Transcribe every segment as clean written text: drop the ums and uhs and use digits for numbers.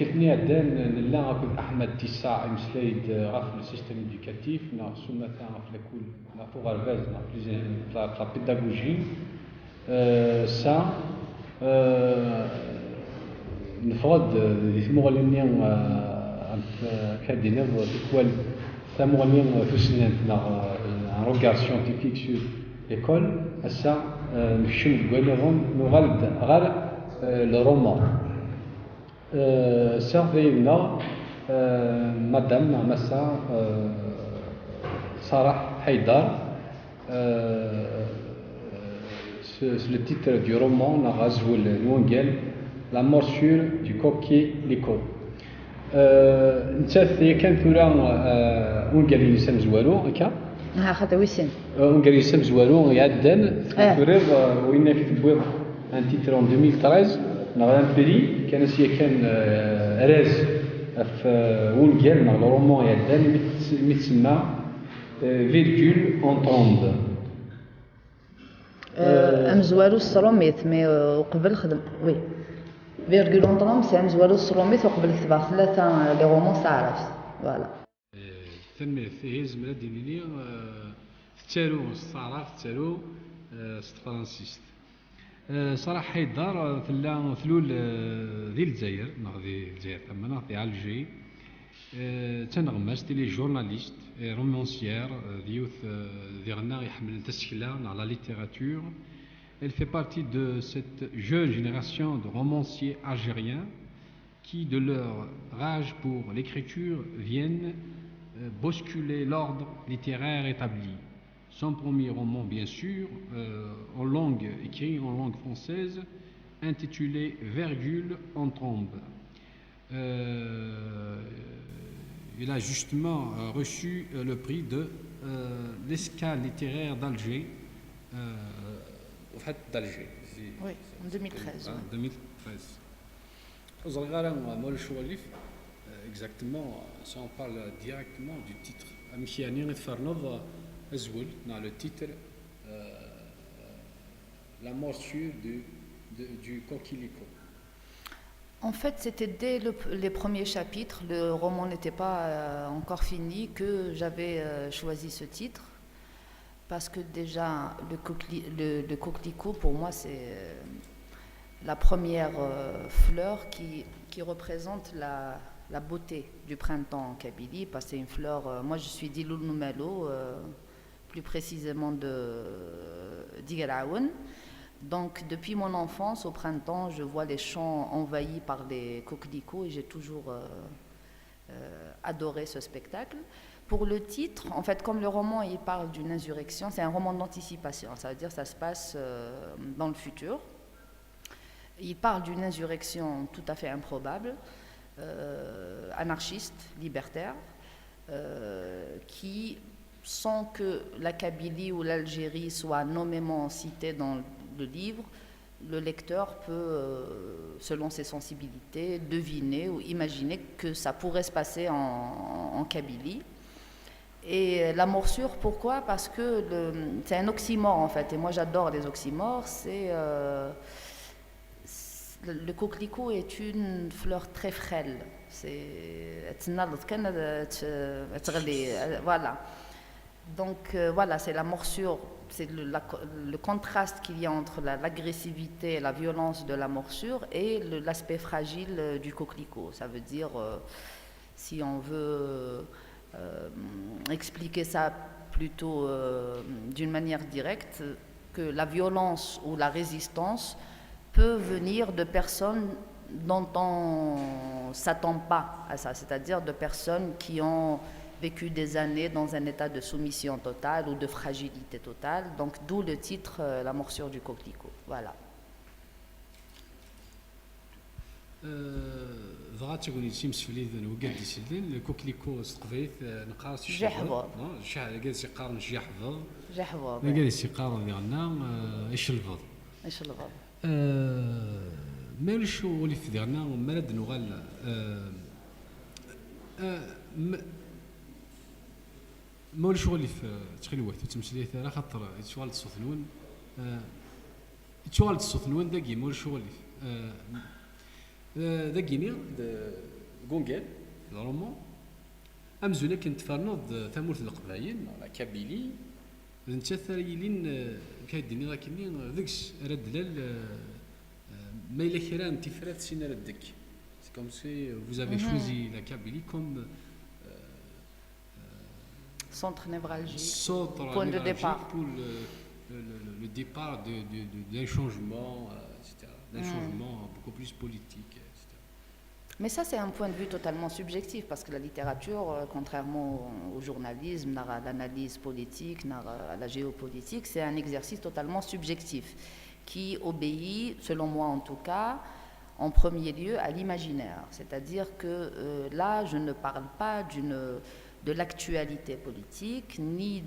كتني عدان نلا غاكد احمد تيساع مسلايد غاف السيستم ايديوكاتيف نا سمتا غاف لكل نا فو غرباز نا لا بيداغوجي سا نفرض دي ثمغليني كادينا تكوال ثمغلين فسنان نا ان روغار سيانتيفيك سور ليكول هسا نكشم كواليغون نغالد غير لو رومان سيرفينا مدام مسا صلاح حيدر le titre du roman Narazwul Nwangel La morsure du coquelicot. نتاثي كان ثورا ونقال يسام زوالو هكا خاطر ويسن ونقال يسام زوالو يعدان ثورا وين في تبويض ان تيتر en 2013 نغران بري كان سي كان راز في ونقال نغ الرومان يعدان متسمى فيرجول اون طومب امزوالو الصروميت مي وقبل خدم وي فيرجول اون طومب سي امزوالو الصروميت وقبل كتبع ثلاثه لي رومون صارف فوالا ثم فيه زمرا دينيني تالو الصعراف تالو فرانسيست صراحه حيدر في ثلول ديال الجزائر ديال الجزائر ثمنا في الجي تنغمس لي جورناليست رومانسيير ديوث ديالنا يحمل تسكيله على لا ليتيراتور. Elle fait partie de cette jeune génération de romanciers algériens qui, de leur rage pour l'écriture, viennent bousculer l'ordre littéraire établi. Son premier roman, bien sûr, écrit en langue française, intitulé Virgule en trombe. Il a justement reçu le prix de l'Escale littéraire d'Alger. d'Alger. Oui, en 2013. En 2013. Exactement, si on parle directement du titre, le titre La morsure du coquelicot. En fait, c'était dès les premiers chapitres, le roman n'était pas encore fini, que j'avais choisi ce titre. Parce que déjà, le coquelicot, pour moi, c'est la première fleur qui représente la beauté du printemps en Kabylie. Parce que c'est une fleur, moi je suis d'Iloul Noumalo, plus précisément de d'Igaraoun. Donc depuis mon enfance, au printemps, je vois les champs envahis par les coquelicots et j'ai toujours adoré ce spectacle. Pour le titre, en fait, comme le roman il parle d'une insurrection, c'est un roman d'anticipation, ça veut dire que ça se passe dans le futur. Il parle d'une insurrection tout à fait improbable, anarchiste, libertaire, qui, sans que la Kabylie ou l'Algérie soient nommément citées dans le livre, le lecteur peut, selon ses sensibilités, deviner ou imaginer que ça pourrait se passer en Kabylie. Et la morsure, pourquoi? Parce que c'est un oxymore en fait, et moi j'adore les oxymores. Le coquelicot est une fleur très frêle. Voilà. Donc voilà, c'est la morsure, c'est le contraste qu'il y a entre l'agressivité et la violence de la morsure et l'aspect fragile du coquelicot. Ça veut dire, si on veut expliquer ça plutôt d'une manière directe, que la violence ou la résistance peut venir de personnes dont on ne s'attend pas à ça, c'est-à-dire de personnes qui ont vécu des années dans un état de soumission totale ou de fragilité totale, donc d'où le titre La morsure du coquelicot. Voilà. ضغط تقولي شي مسفلي وقال لي سيدين الكوكليكو استقبيت نقاص جحفظ قال سي قارن جحفظ جحفظ قال سي قارن ديالنا ايش الفض ما شو اللي في ديالنا مراد نغال ما شو اللي في تخلوات تمثيليه راه خاطر شغل الصوتنون شغل الصوتنون داكي مول شو اللي داكيني غونغال الرومون امزونا كنتفرنض تمورت القبايل لا كابيلي انت ثريلين كيدني لكني ذكش رد لل ما الا كران تفرات سين ردك سي كوم سي vous avez choisi la Kabylie comme centre névralgique, point de départ pour le départ d'un changement, etc. D'un changement beaucoup plus politique, etc. Mais ça, c'est un point de vue totalement subjectif, parce que la littérature, contrairement au journalisme, à l'analyse politique, à la géopolitique, c'est un exercice totalement subjectif, qui obéit, selon moi en tout cas, en premier lieu à l'imaginaire. C'est-à-dire que là, je ne parle pas de l'actualité politique, ni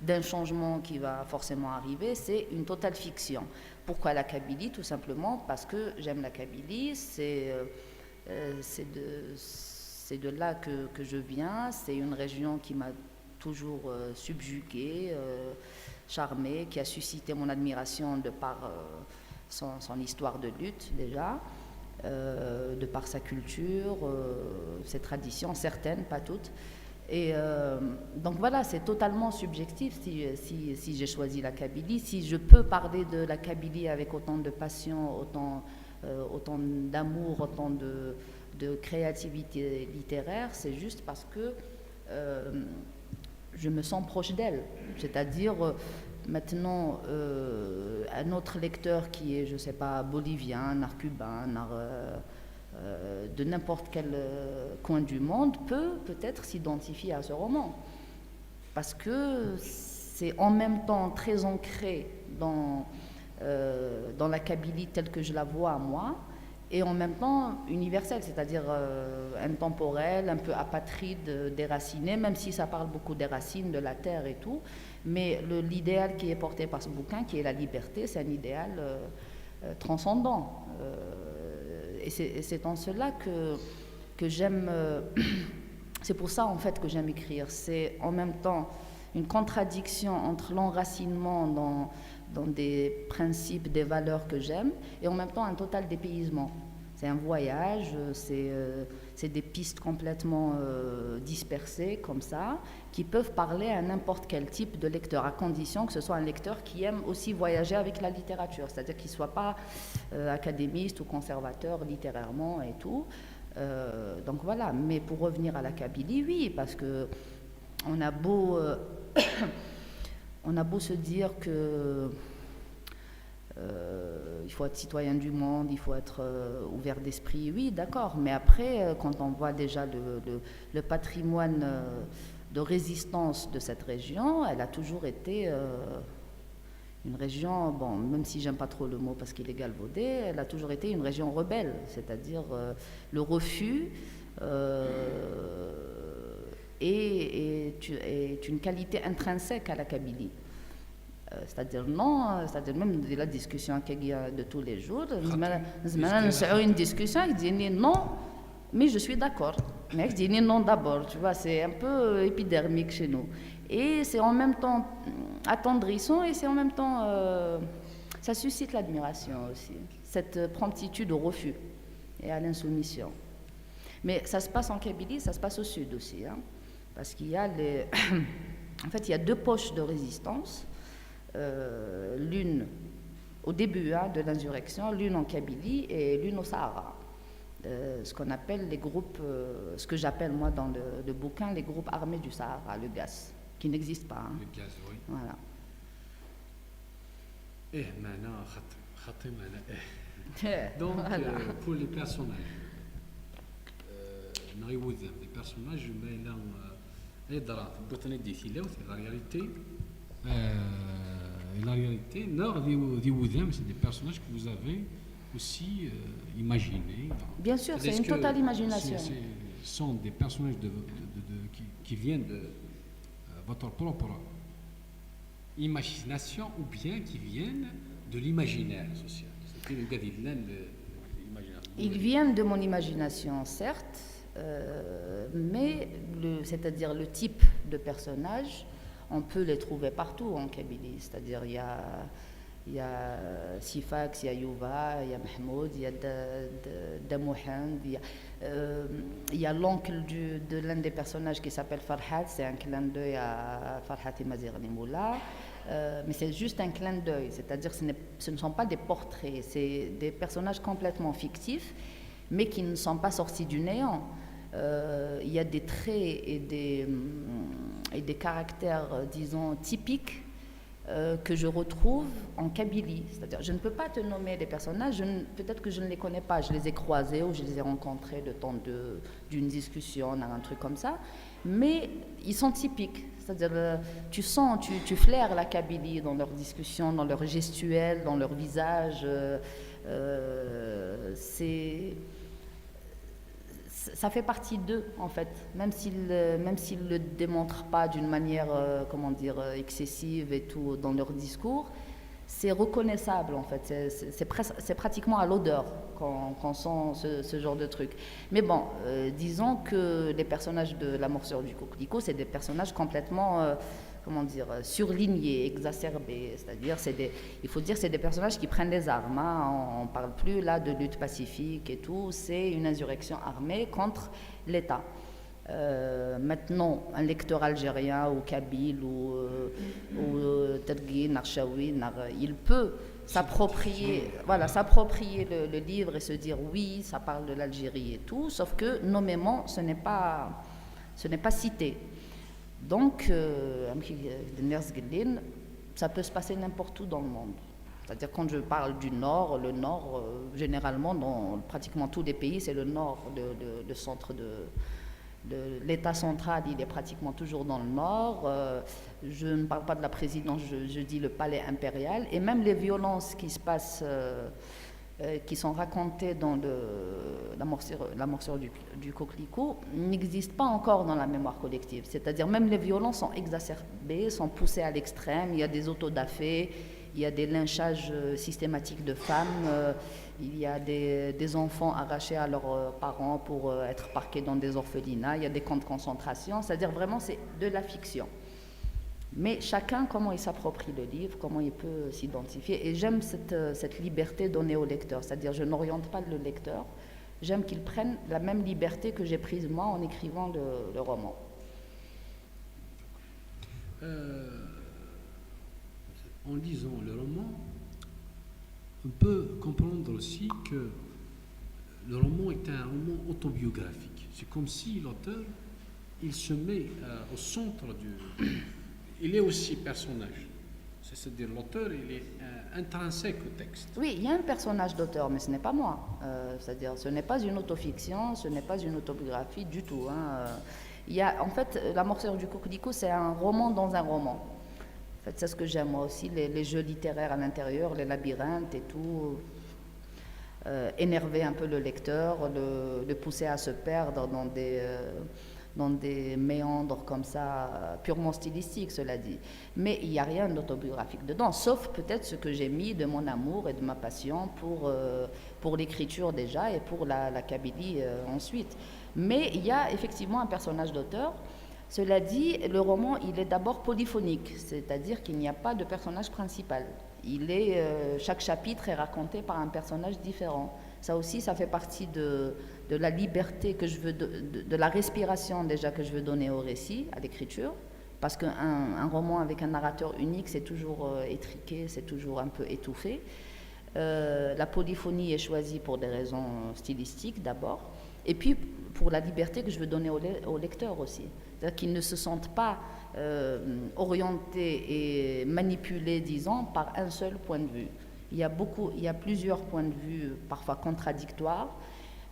d'un changement qui va forcément arriver, c'est une totale fiction. Pourquoi la Kabylie? Tout simplement parce que j'aime la Kabylie, c'est de là que je viens, c'est une région qui m'a toujours subjuguée, charmée, qui a suscité mon admiration de par son histoire de lutte déjà, de par sa culture, ses traditions, certaines, pas toutes. Et donc voilà, c'est totalement subjectif si j'ai choisi la Kabylie. Si je peux parler de la Kabylie avec autant de passion, autant d'amour, autant de créativité littéraire, c'est juste parce que je me sens proche d'elle. C'est-à-dire, maintenant, un autre lecteur qui est, je ne sais pas, bolivien, cubain, de n'importe quel coin du monde peut-être s'identifier à ce roman. Parce que c'est en même temps très ancré dans la Kabylie telle que je la vois moi, et en même temps universel, c'est-à-dire intemporel, un peu apatride, déraciné, même si ça parle beaucoup des racines, de la terre et tout. Mais l'idéal qui est porté par ce bouquin, qui est la liberté, c'est un idéal transcendant. Et c'est en cela que j'aime... c'est pour ça en fait que j'aime écrire. C'est en même temps une contradiction entre l'enracinement dans des principes, des valeurs que j'aime, et en même temps un total dépaysement. C'est un voyage, c'est des pistes complètement dispersées comme ça, qui peuvent parler à n'importe quel type de lecteur, à condition que ce soit un lecteur qui aime aussi voyager avec la littérature, c'est-à-dire qu'il ne soit pas académiste ou conservateur littérairement et tout. Donc voilà, mais pour revenir à la Kabylie, oui, parce que on a beau se dire que il faut être citoyen du monde, il faut être ouvert d'esprit, oui, d'accord, mais après, quand on voit déjà le patrimoine de résistance de cette région, elle a toujours été une région, bon, même si j'aime pas trop le mot parce qu'il est galvaudé, elle a toujours été une région rebelle, c'est-à-dire le refus est une qualité intrinsèque à la Kabylie. C'est-à-dire non, c'est-à-dire même de la discussion qu'il y a de tous les jours, une discussion qui dit non, mais je suis d'accord. Mais je dis non d'abord, tu vois, c'est un peu épidermique chez nous. Et c'est en même temps attendrissant et c'est en même temps, ça suscite l'admiration aussi, cette promptitude au refus et à l'insoumission. Mais ça se passe en Kabylie, ça se passe au sud aussi, hein, parce qu'il y a en fait, il y a deux poches de résistance. L'une au début de l'insurrection, l'une en Kabylie et l'une au Sahara. Ce qu'on appelle les groupes, ce que j'appelle moi dans le bouquin, les groupes armés du Sahara, le GAS, qui n'existe pas. Hein. Le GAS, oui. Voilà. Donc, voilà. Pour les personnages, les personnages, la réalité, c'est des personnages que vous avez aussi imaginés. Bien sûr, c'est une totale imagination. Ce sont des personnages qui viennent de votre propre imagination ou bien qui viennent de l'imaginaire social. Ils viennent de mon imagination, certes, mais c'est-à-dire le type de personnage, on peut les trouver partout en Kabylie. C'est-à-dire il y a il y a Sifax, il y a Youva, il y a Mahmoud, il y a Damouhand, il y a l'oncle de l'un des personnages qui s'appelle Farhat, c'est un clin d'œil à Farhat et Mazir Nimoula. Mais c'est juste un clin d'œil, c'est-à-dire ce ne sont pas des portraits, c'est des personnages complètement fictifs, mais qui ne sont pas sortis du néant. Il y a des traits et des caractères, disons, typiques que je retrouve en Kabylie. C'est-à-dire, je ne peux pas te nommer les personnages, peut-être que je ne les connais pas, je les ai croisés ou je les ai rencontrés le temps d'une discussion, un truc comme ça, mais ils sont typiques. C'est-à-dire, tu sens, tu flaires la Kabylie dans leurs discussions, dans leur gestuelle, dans leur visage. Ça fait partie d'eux, en fait, même s'ils ne le démontrent pas d'une manière, excessive et tout dans leur discours, c'est reconnaissable, en fait, c'est pratiquement à l'odeur qu'on sent ce genre de truc. Mais bon, disons que les personnages de La morsure du coquelicot, c'est des personnages complètement... surlignés, exacerbés. C'est-à-dire, il faut dire que c'est des personnages qui prennent les armes. Hein. On ne parle plus là de lutte pacifique et tout. C'est une insurrection armée contre l'État. Maintenant, un lecteur algérien ou kabyle ou Terguin, Archaoui, il peut s'approprier le livre et se dire oui, ça parle de l'Algérie et tout, sauf que nommément, ce n'est pas cité. Donc, ça peut se passer n'importe où dans le monde. C'est-à-dire, quand je parle du Nord, le Nord, généralement, dans pratiquement tous les pays, c'est le Nord, le centre de l'État central, il est pratiquement toujours dans le Nord. Je ne parle pas de la présidence, je dis le palais impérial. Et même les violences qui se passent, qui sont racontées dans la morsure du coquelicot, n'existent pas encore dans la mémoire collective. C'est-à-dire même les violences sont exacerbées, sont poussées à l'extrême. Il y a des autodafés, il y a des lynchages systématiques de femmes, il y a des enfants arrachés à leurs parents pour être parqués dans des orphelinats, il y a des camps de concentration. C'est-à-dire vraiment c'est de la fiction. Mais chacun, comment il s'approprie le livre, comment il peut s'identifier. Et j'aime cette liberté donnée au lecteur. C'est-à-dire, je n'oriente pas le lecteur. J'aime qu'il prenne la même liberté que j'ai prise moi en écrivant le roman. En lisant le roman, on peut comprendre aussi que le roman est un roman autobiographique. C'est comme si l'auteur, il se met au centre du... Il est aussi personnage. C'est-à-dire l'auteur, il est intrinsèque au texte. Oui, il y a un personnage d'auteur, mais ce n'est pas moi. C'est-à-dire, ce n'est pas une autofiction, ce n'est pas une autobiographie du tout. En fait, La morsure du coquelicot, c'est un roman dans un roman. En fait, c'est ce que j'aime moi aussi, les jeux littéraires à l'intérieur, les labyrinthes et tout. Énerver un peu le lecteur, le pousser à se perdre dans des méandres comme ça, purement stylistiques, cela dit. Mais il n'y a rien d'autobiographique dedans, sauf peut-être ce que j'ai mis de mon amour et de ma passion pour l'écriture déjà et pour la Kabylie ensuite. Mais il y a effectivement un personnage d'auteur. Cela dit, le roman, il est d'abord polyphonique, c'est-à-dire qu'il n'y a pas de personnage principal. Chaque chapitre est raconté par un personnage différent. Ça aussi, ça fait partie de la liberté que je veux, de la respiration déjà que je veux donner au récit, à l'écriture, parce qu'un roman avec un narrateur unique, c'est toujours étriqué, c'est toujours un peu étouffé. La polyphonie est choisie pour des raisons stylistiques d'abord, et puis pour la liberté que je veux donner au lecteur aussi. C'est-à-dire qu'ils ne se sentent pas orientés et manipulés, disons, par un seul point de vue. Il y a plusieurs points de vue, parfois contradictoires,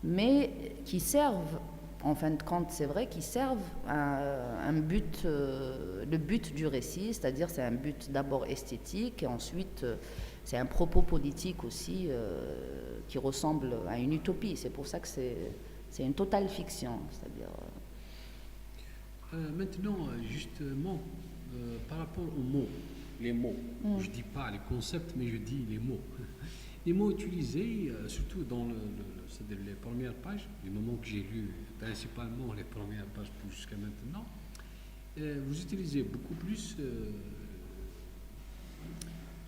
mais qui servent, en fin de compte, c'est vrai, qui servent un but, le but du récit, c'est-à-dire c'est un but d'abord esthétique, et ensuite c'est un propos politique aussi qui ressemble à une utopie. C'est pour ça que c'est une totale fiction, c'est-à-dire... Maintenant, justement, par rapport aux mots, les mots, je ne dis pas les concepts, mais je dis les mots. Les mots utilisés, surtout dans c'est-à-dire les premières pages, les moments que j'ai lus, principalement les premières pages jusqu'à maintenant, vous utilisez beaucoup plus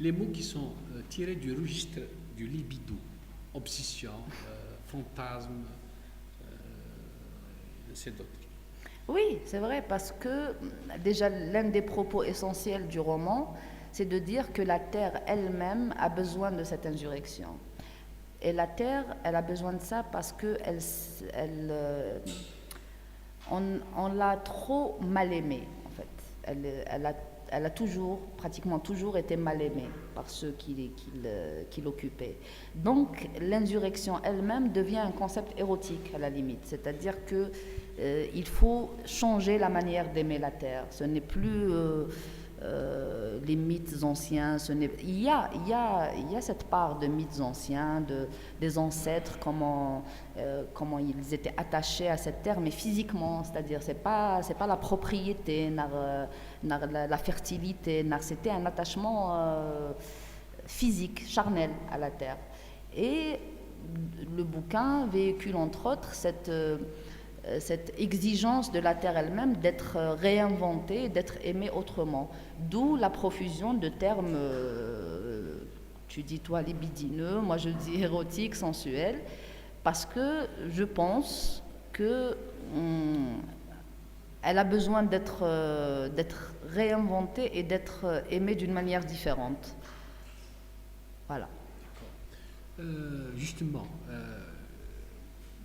les mots qui sont tirés du registre du libido, obsession, fantasme, c'est d'autres. Oui, c'est vrai, parce que déjà l'un des propos essentiels du roman, c'est de dire que la Terre elle-même a besoin de cette insurrection. Et la Terre, elle a besoin de ça parce que on l'a trop mal aimée, en fait. Elle a toujours, pratiquement toujours été mal aimée par ceux qui l'occupaient. Donc, l'insurrection elle-même devient un concept érotique, à la limite. C'est-à-dire que il faut changer la manière d'aimer la Terre. Ce n'est plus les mythes anciens. Il y a cette part de mythes anciens, des ancêtres, comment ils étaient attachés à cette terre, mais physiquement, c'est-à-dire c'est pas la propriété, la fertilité, c'était un attachement physique, charnel à la terre. Et le bouquin véhicule entre autres cette exigence de la terre elle-même d'être réinventée, d'être aimée autrement. D'où la profusion de termes, tu dis toi libidineux, moi je dis érotique, sensuel, parce que je pense que elle a besoin d'être réinventée et d'être aimée d'une manière différente. Voilà. Justement,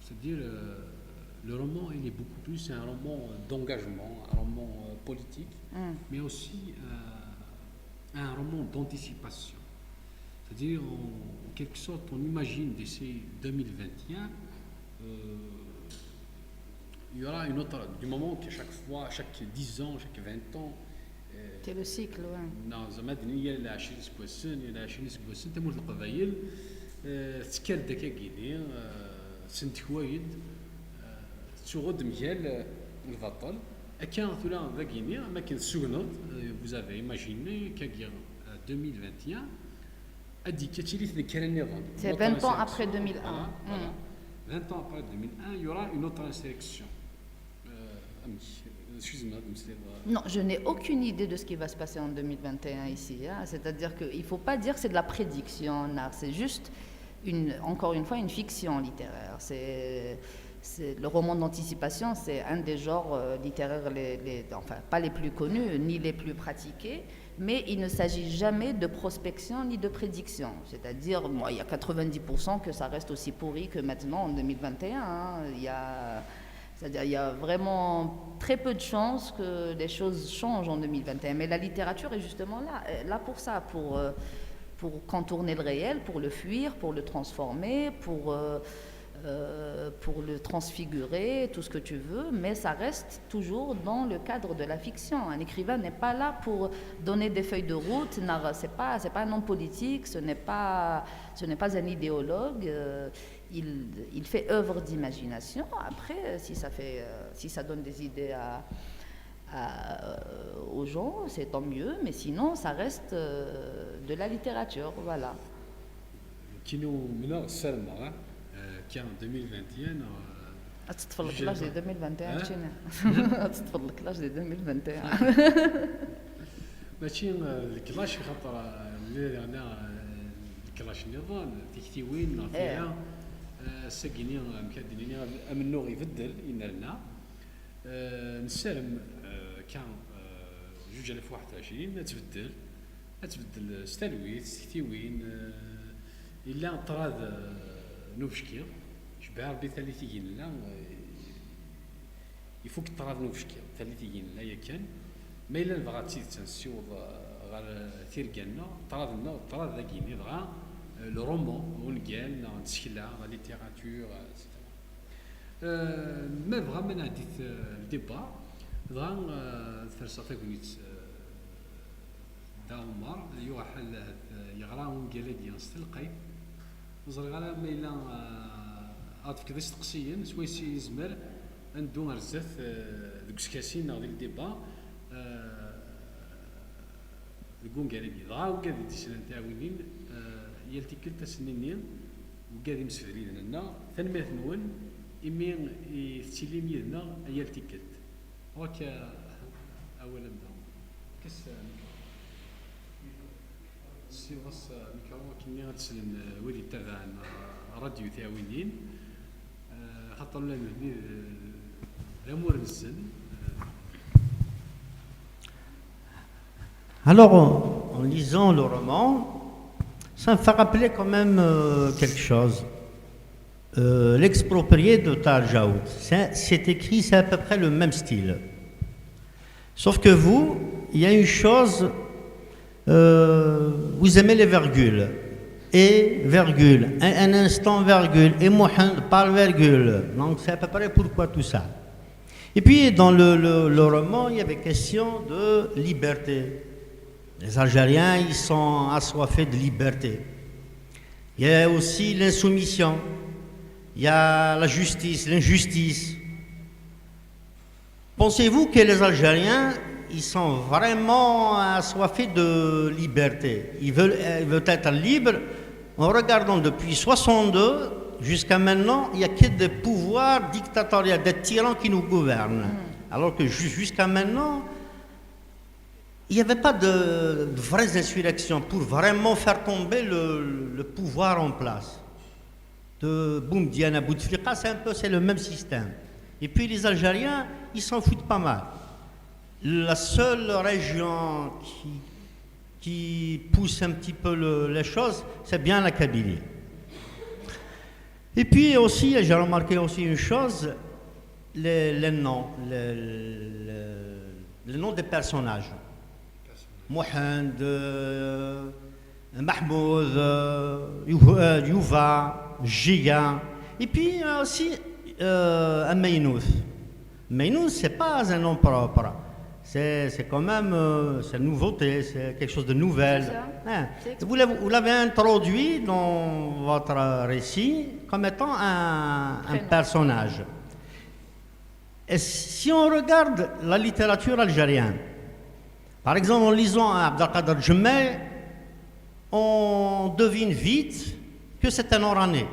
c'est-à-dire le roman, il est beaucoup plus un roman d'engagement, un roman politique, mais aussi un roman d'anticipation. C'est-à-dire, en quelque sorte, on imagine d'ici 2021, il y aura une autre, du moment que chaque fois, chaque 10 ans, chaque 20 ans, c'est le cycle, oui. Non, زعما هي ل 20 سكواسن الى 20 سكواسن تموت القبائل تكاد داك كيدي سنت حوايد تشغد مجال البطل كان ثلا ذاكيني ما كان سوغنوت vous avez imaginé كاكيا 2021 ادي كتشري ذكر النظام c'est 20 ans après 2001 20 ans après 2001 il y aura une autre insurrection Non, je n'ai aucune idée de ce qui va se passer en 2021 ici. Hein. C'est-à-dire qu'il ne faut pas dire que c'est de la prédiction en art. C'est juste, encore une fois, une fiction littéraire. Le roman d'anticipation, c'est un des genres littéraires, enfin, pas les plus connus, ni les plus pratiqués. Mais il ne s'agit jamais de prospection ni de prédiction. C'est-à-dire, il y a 90% que ça reste aussi pourri que maintenant en 2021. Hein. C'est-à-dire il y a vraiment très peu de chances que les choses changent en 2021. Mais la littérature est justement là pour ça, pour contourner le réel, pour le fuir, pour le transformer, pour le transfigurer, tout ce que tu veux, mais ça reste toujours dans le cadre de la fiction. Un écrivain n'est pas là pour donner des feuilles de route, c'est pas un homme politique, ce n'est pas un idéologue. Il fait œuvre d'imagination. Après, si ça donne des idées aux gens, c'est tant mieux, mais sinon, ça reste de la littérature, voilà. كان 2021 تتفضل كلاش ديال 2021 شتينا تتفضل كلاش ديال 2021 ماشي الكلاش خاطر اللي انا الكلاش النظام تكتيوين فيها ساكيني مكاديني منو يبدل ينالنا نسالم كان 2021 تبدل ستالويت ستيوين الا طراد نوفشكي شبع ربي ثالي تيجين لا يفوك طراد نوفشكي ثالي تيجين لا يكن ما الا نبغى تنسيوض غير تيركالنا طراد ذاكيني دغا لو رومون ونقال نتسكلا لا ليتيراتور ما بغا ما نعدي الديبا دغا فرصه تاكويت دا عمر يوحل يغرا ونقال ديال ستلقيت نزرق على ما إلا عاطفك ذا تقسيا سويسي يزمر ندو غرزات دوك سكاسين غادي الديبا يقول قال لي ضاع وقاعد يتسنى تاوينين يلتي كل تسنينين وقاعد مسفرين لنا ثنمات نون إمين يتسلي ميدنا يلتي كلت وكا أولا دا كس السي غاس ميكرو كيني غتسلم ويلي تابع راديو تاوينين خاطر لا نبني الامور نسن. Alors, en lisant le roman, ça me fait rappeler quand même quelque chose. L'exproprié de Tal Jaoud, c'est écrit, c'est à peu près le même style. Sauf que vous, il y a une chose, vous aimez les virgules. Et virgule, un instant virgule, et Mohamed parle virgule. Donc c'est à peu près pourquoi tout ça. Et puis dans le roman, il y avait question de liberté. Les Algériens, ils sont assoiffés de liberté. Il y a aussi l'insoumission. Il y a la justice, l'injustice. Pensez-vous que les Algériens, ils sont vraiment assoiffés de liberté? Ils veulent être libres. En regardant depuis 62 jusqu'à maintenant, il n'y a que des pouvoirs dictatoriaux, des tyrans qui nous gouvernent. Alors que jusqu'à maintenant, il n'y avait pas de vraies insurrections pour vraiment faire tomber le pouvoir en place. De Boum Diana Bouteflika, c'est le même système. Et puis les Algériens, ils s'en foutent pas mal. La seule région qui pousse un petit peu les choses, c'est bien la Kabylie. Et puis aussi, j'ai remarqué aussi une chose, les noms, les noms des personnages. Mohand, Mahmoud, Youva, Giga, et puis aussi Maynouz. Maynouz, ce n'est pas un nom propre. C'est quand même c'est une nouveauté, c'est quelque chose de nouvel. Hein. Vous l'avez introduit dans votre récit comme étant un personnage. Et si on regarde la littérature algérienne, par exemple en lisant Abdelkader Djemmeh, on devine vite que c'est un Oranais.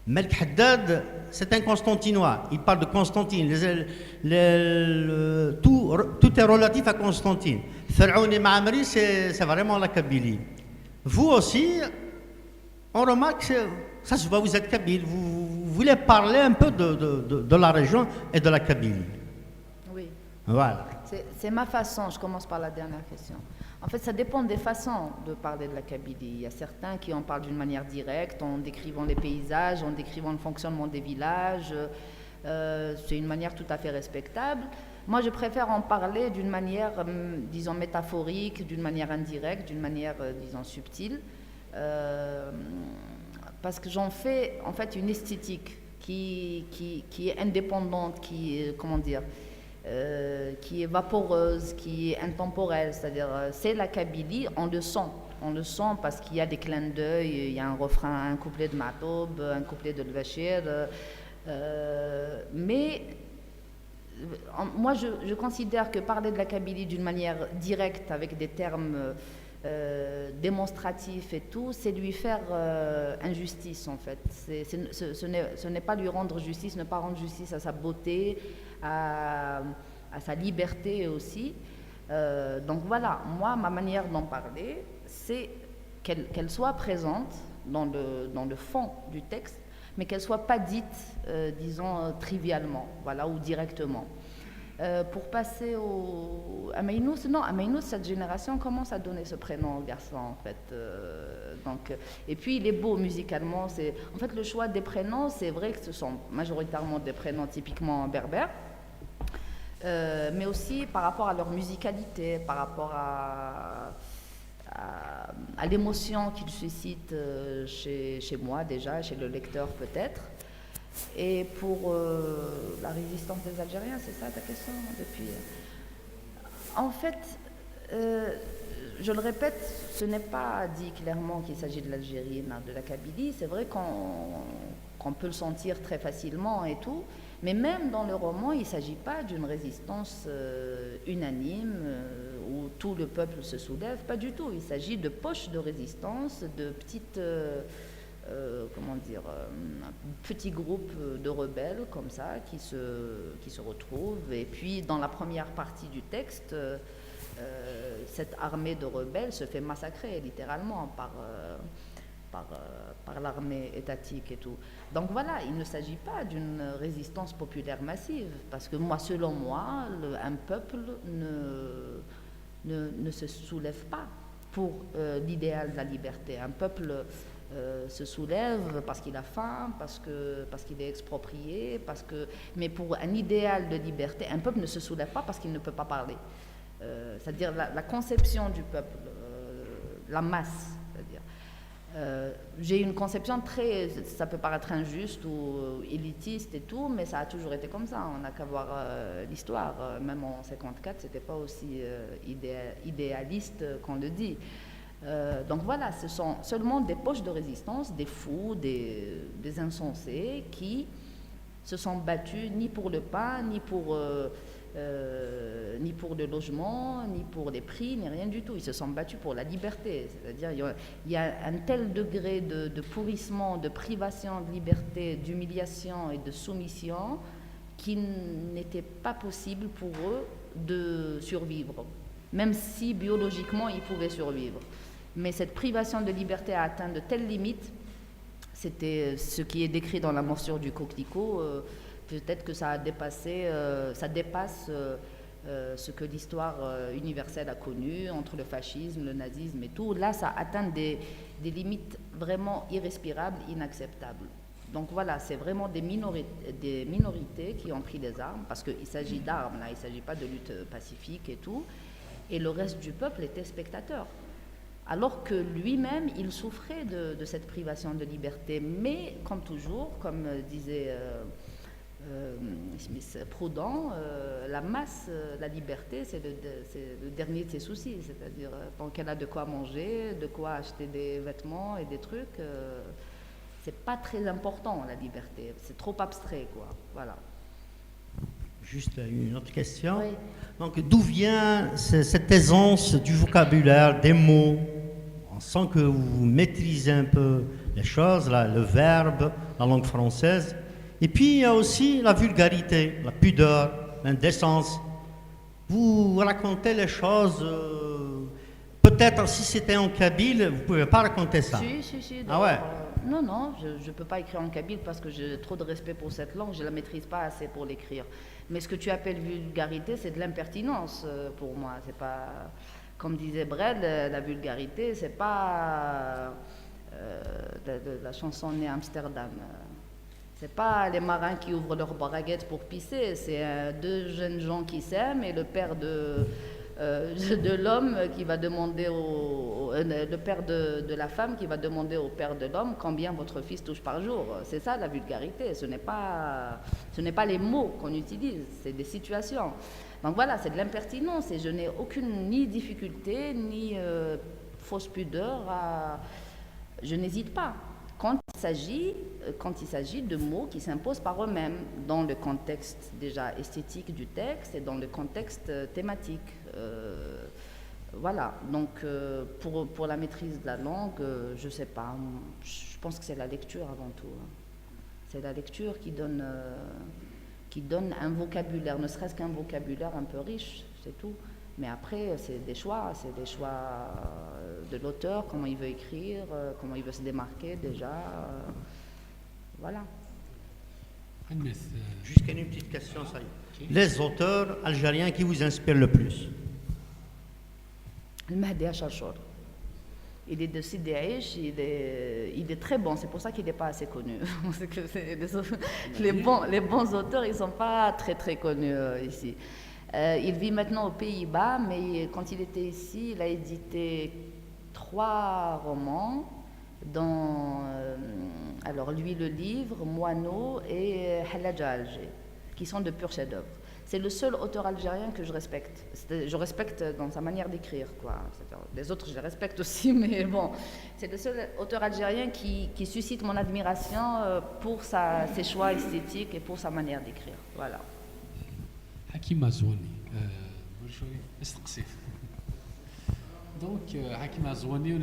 Melk Haddad, c'est un Constantinois. Il parle de Constantine. Tout est relatif à Constantine. Pharaon et Ma'amri, c'est vraiment la Kabylie. Vous aussi, on remarque que ça se voit, vous êtes Kabyle. Vous voulez parler un peu de la région et de la Kabylie. Oui. Voilà. C'est ma façon. Je commence par la dernière question. En fait, ça dépend des façons de parler de la Kabylie. Il y a certains qui en parlent d'une manière directe, en décrivant les paysages, en décrivant le fonctionnement des villages. C'est une manière tout à fait respectable. Moi, je préfère en parler d'une manière, disons, métaphorique, d'une manière indirecte, d'une manière, disons, subtile. Parce que j'en fais, en fait, une esthétique qui est indépendante, qui est, comment dire, qui est vaporeuse, qui est intemporelle, c'est-à-dire c'est la Kabylie, on le sent parce qu'il y a des clins d'œil, il y a un refrain, un couplet de Matoub, un couplet de Bachir, mais moi je considère que parler de la Kabylie d'une manière directe avec des termes démonstratifs et tout, c'est lui faire injustice en fait. Ce n'est pas lui rendre justice, ne pas rendre justice à sa beauté, à sa liberté aussi. Donc voilà, moi, ma manière d'en parler, c'est qu'elle soit présente dans le fond du texte, mais qu'elle ne soit pas dite, disons, trivialement, voilà, ou directement. Pour passer à Maynouz, non, à Maynouz, cette génération commence à donner ce prénom au garçon, en fait. Et puis, il est beau musicalement. En fait, le choix des prénoms, c'est vrai que ce sont majoritairement des prénoms typiquement berbères, mais aussi par rapport à leur musicalité, par rapport à l'émotion qu'ils suscitent chez moi déjà, chez le lecteur peut-être. Et pour la résistance des Algériens, c'est ça ta question depuis. En fait, je le répète, ce n'est pas dit clairement qu'il s'agit de l'Algérie, de la Kabylie. C'est vrai qu'on peut le sentir très facilement et tout, mais même dans le roman, il ne s'agit pas d'une résistance unanime où tout le peuple se soulève, pas du tout. Il s'agit de poches de résistance, de petites... petits groupes de rebelles comme ça qui se retrouvent. Et puis dans la première partie du texte, cette armée de rebelles se fait massacrer littéralement par l'armée étatique et tout. Donc voilà, il ne s'agit pas d'une résistance populaire massive, parce que moi, selon moi, un peuple ne se soulève pas pour l'idéal de la liberté. Un peuple se soulève parce qu'il a faim, parce qu'il est exproprié, mais pour un idéal de liberté, un peuple ne se soulève pas parce qu'il ne peut pas parler. C'est-à-dire la conception du peuple, la masse, c'est-à-dire. J'ai une conception ça peut paraître injuste ou élitiste et tout, mais ça a toujours été comme ça. On n'a qu'à voir l'histoire. Même en 54, c'était pas aussi idéaliste qu'on le dit. Donc voilà, ce sont seulement des poches de résistance, des fous, des insensés qui se sont battus ni pour le pain, ni pour le logement, ni pour les prix, ni rien du tout. Ils se sont battus pour la liberté. C'est-à-dire il y a un tel degré de pourrissement, de privation de liberté, d'humiliation et de soumission qu'il n'était pas possible pour eux de survivre, même si biologiquement ils pouvaient survivre. Mais cette privation de liberté a atteint de telles limites, c'était ce qui est décrit dans la morsure du coquelicot. Peut-être que ça dépasse ce que l'histoire universelle a connu entre le fascisme, le nazisme et tout. Là, ça atteint des limites vraiment irrespirables, inacceptables. Donc voilà, c'est vraiment des minorités qui ont pris les armes, parce qu'il s'agit d'armes, là, il ne s'agit pas de lutte pacifique et tout. Et le reste du peuple était spectateur. Alors que lui-même, il souffrait de cette privation de liberté. Mais, comme toujours, comme disait Proudhon, la masse, la liberté, c'est le dernier de ses soucis. C'est-à-dire, tant qu'elle a de quoi manger, de quoi acheter des vêtements et des trucs, c'est pas très important, la liberté. C'est trop abstrait, quoi. Voilà. Juste une autre question. Oui. Donc, d'où vient cette aisance du vocabulaire, des mots? On sent que vous maîtrisez un peu les choses, le verbe, la langue française. Et puis, il y a aussi la vulgarité, la pudeur, l'indécence. Vous racontez les choses, peut-être si c'était en kabyle, vous ne pouvez pas raconter ça. Si. Ah ouais. Non, je ne peux pas écrire en kabyle parce que j'ai trop de respect pour cette langue, je ne la maîtrise pas assez pour l'écrire. Mais ce que tu appelles vulgarité, c'est de l'impertinence pour moi. C'est pas, comme disait Brel, la vulgarité, c'est pas la chanson née à Amsterdam. C'est pas les marins qui ouvrent leurs braguettes pour pisser, c'est deux jeunes gens qui s'aiment et le père de l'homme qui va demander le père de la femme qui va demander au père de l'homme combien votre fils touche par jour. C'est ça la vulgarité, ce n'est pas les mots qu'on utilise, c'est des situations. Donc voilà, c'est de l'impertinence et je n'ai aucune ni difficulté ni fausse pudeur je n'hésite pas. Quand il s'agit de mots qui s'imposent par eux-mêmes dans le contexte déjà esthétique du texte et dans le contexte thématique. Voilà, donc pour la maîtrise de la langue, je ne sais pas, je pense que c'est la lecture avant tout. C'est la lecture qui donne un vocabulaire, ne serait-ce qu'un vocabulaire un peu riche, c'est tout. Mais après, c'est des choix de l'auteur, comment il veut écrire, comment il veut se démarquer déjà. Voilà. Jusqu'à une petite question, ça y est. Les auteurs algériens qui vous inspirent le plus? Le Mahdi Acharchour. Il est de Sidi Aïch, il est très bon, c'est pour ça qu'il n'est pas assez connu. Les bons auteurs, ils ne sont pas très très connus ici. Il vit maintenant aux Pays-Bas, mais quand il était ici, il a édité 3 romans, dont alors lui le livre, Moineau et Haladja Alger, qui sont de purs chefs-d'œuvre. C'est le seul auteur algérien que je respecte. Je respecte dans sa manière d'écrire, quoi. Les autres, je les respecte aussi, mais bon, c'est le seul auteur algérien qui suscite mon admiration pour ses choix esthétiques et pour sa manière d'écrire. Voilà. Hakim Azouani. Donc, Hakim Azouani,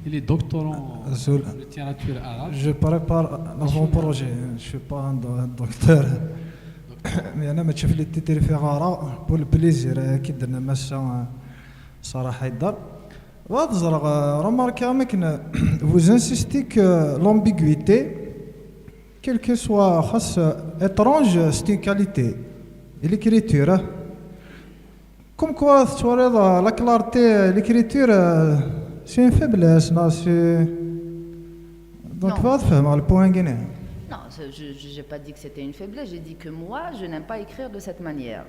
il est doctorant en littérature arabe. Je prépare un avant-projet, je ne suis pas un docteur. مي انا ما تشوف لي تيتر في غارة بول بليزير كي درنا ماشا صراحه يدار وهاد زرق رماركا مكن vous insistez que l'ambiguïté quelle que soit خاص étrange c'est une qualité et l'écriture comme quoi توريض la clarté l'écriture c'est une faiblesse non c'est donc Non. va تفهم على البوان كاين Non, je n'ai pas dit que c'était une faiblesse, j'ai dit que moi, je n'aime pas écrire de cette manière.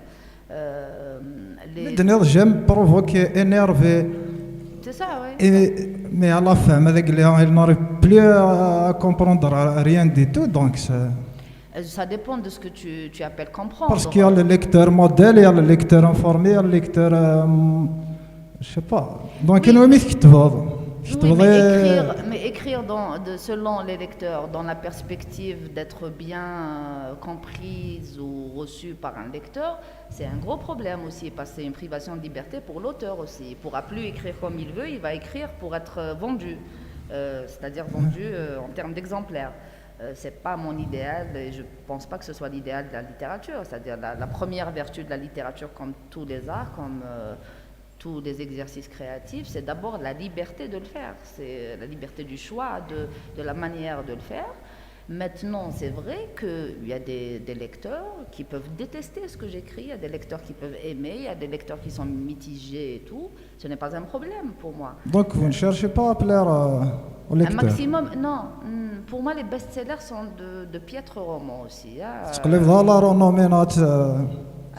Maintenant, j'aime provoquer, énerver. C'est ça, oui. Mais à la fin, il n'arrive plus à comprendre rien du tout. Donc Ça dépend de ce que tu appelles comprendre. Parce qu'il y a le lecteur modèle, il y a le lecteur informé, il y a le lecteur. Je ne sais pas. Donc, il y a une Oui, mais écrire selon les lecteurs, dans la perspective d'être bien comprise ou reçue par un lecteur, c'est un gros problème aussi, parce que c'est une privation de liberté pour l'auteur aussi. Il ne pourra plus écrire comme il veut, il va écrire pour être vendu, c'est-à-dire vendu en termes d'exemplaires. Ce n'est pas mon idéal et je ne pense pas que ce soit l'idéal de la littérature, c'est-à-dire la première vertu de la littérature, comme tous les arts, comme tous les exercices créatifs, c'est d'abord la liberté de le faire, c'est la liberté du choix, de la manière de le faire. Maintenant, c'est vrai qu'il y a des lecteurs qui peuvent détester ce que j'écris, il y a des lecteurs qui peuvent aimer, il y a des lecteurs qui sont mitigés et tout. Ce n'est pas un problème pour moi. Donc, vous ne cherchez pas à plaire au lecteur. Un maximum, non. Pour moi, les best-sellers sont de piètres romans aussi. تقلب ظهر رونومينات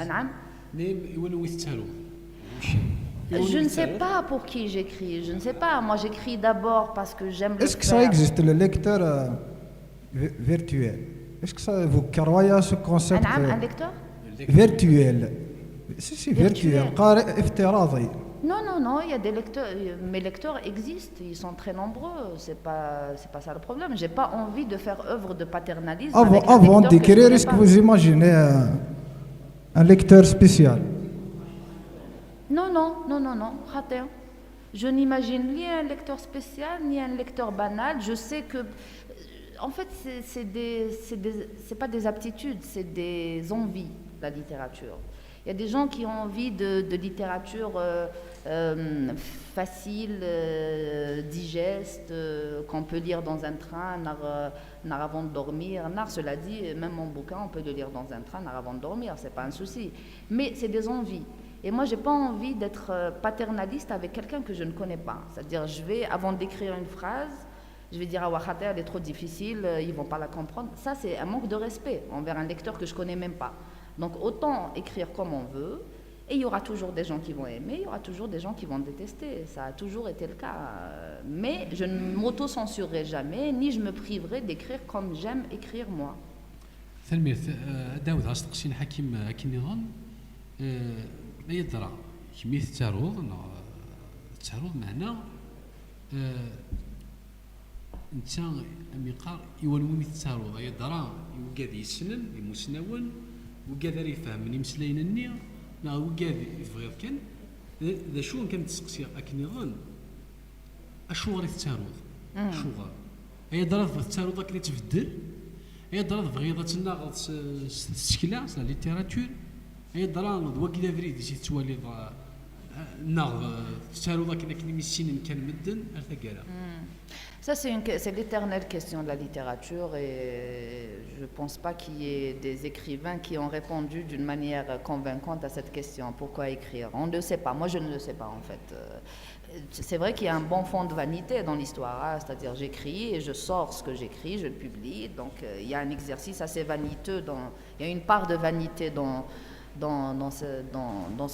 نعم. Je ne sais pas pour qui j'écris, je ne sais pas. Moi, j'écris d'abord parce que j'aime le faire. Est-ce que ça existe, le lecteur virtuel? Est-ce que ça, vous croyez à ce concept Un lecteur virtuel? Si, virtuel. قارئ افتراضي. Non, il y a des lecteurs, mes lecteurs existent, ils sont très nombreux, c'est pas ça le problème. J'ai pas envie de faire œuvre de paternalisme. Avant d'écrire, est-ce que vous imaginez un lecteur spécial? Non, raté. Je n'imagine ni un lecteur spécial, ni un lecteur banal. Je sais que, en fait, c'est pas des aptitudes, c'est des envies, la littérature. Il y a des gens qui ont envie de littérature facile, digeste, qu'on peut lire dans un train, avant de dormir. Cela dit, même mon bouquin, on peut le lire dans un train, avant de dormir, c'est pas un souci. Mais c'est des envies. Et moi, j'ai pas envie d'être paternaliste avec quelqu'un que je ne connais pas. C'est-à-dire, avant d'écrire une phrase, je vais dire, ah, Wahater, elle est trop difficile, ils vont pas la comprendre. Ça, c'est un manque de respect envers un lecteur que je connais même pas. Donc, autant écrire comme on veut, et il y aura toujours des gens qui vont aimer, il y aura toujours des gens qui vont détester. Ça a toujours été le cas. Mais je ne m'auto-censurerai jamais, ni je me priverai d'écrire comme j'aime écrire moi. داود غاستقسين حكيم النظام ما يدرى كمية التعرض معنا انت اميقار يولوني التعرض يدرى يوقاد يسنن يمسنون وقاد يفهم يمسلين النية لا وقاد يفغيض كان ذا شو كان تسقسي اكنيغان اشو غير التعرض شو غير يدرى التعرض اللي تفدل يدرى بغيضة الناغ السكلا لا ليتيراتور يدرى وكذا فريد تتوالي الناغ التعرض كنا ميسين كان مدن ارتقالا. Ça, c'est l'éternelle question de la littérature et je ne pense pas qu'il y ait des écrivains qui ont répondu d'une manière convaincante à cette question. Pourquoi écrire? On ne le sait pas. Moi, je ne le sais pas en fait. C'est vrai qu'il y a un bon fond de vanité dans l'histoire, c'est-à-dire j'écris et je sors ce que j'écris, je le publie. Donc il y a un exercice assez vaniteux, il y a une part de vanité dans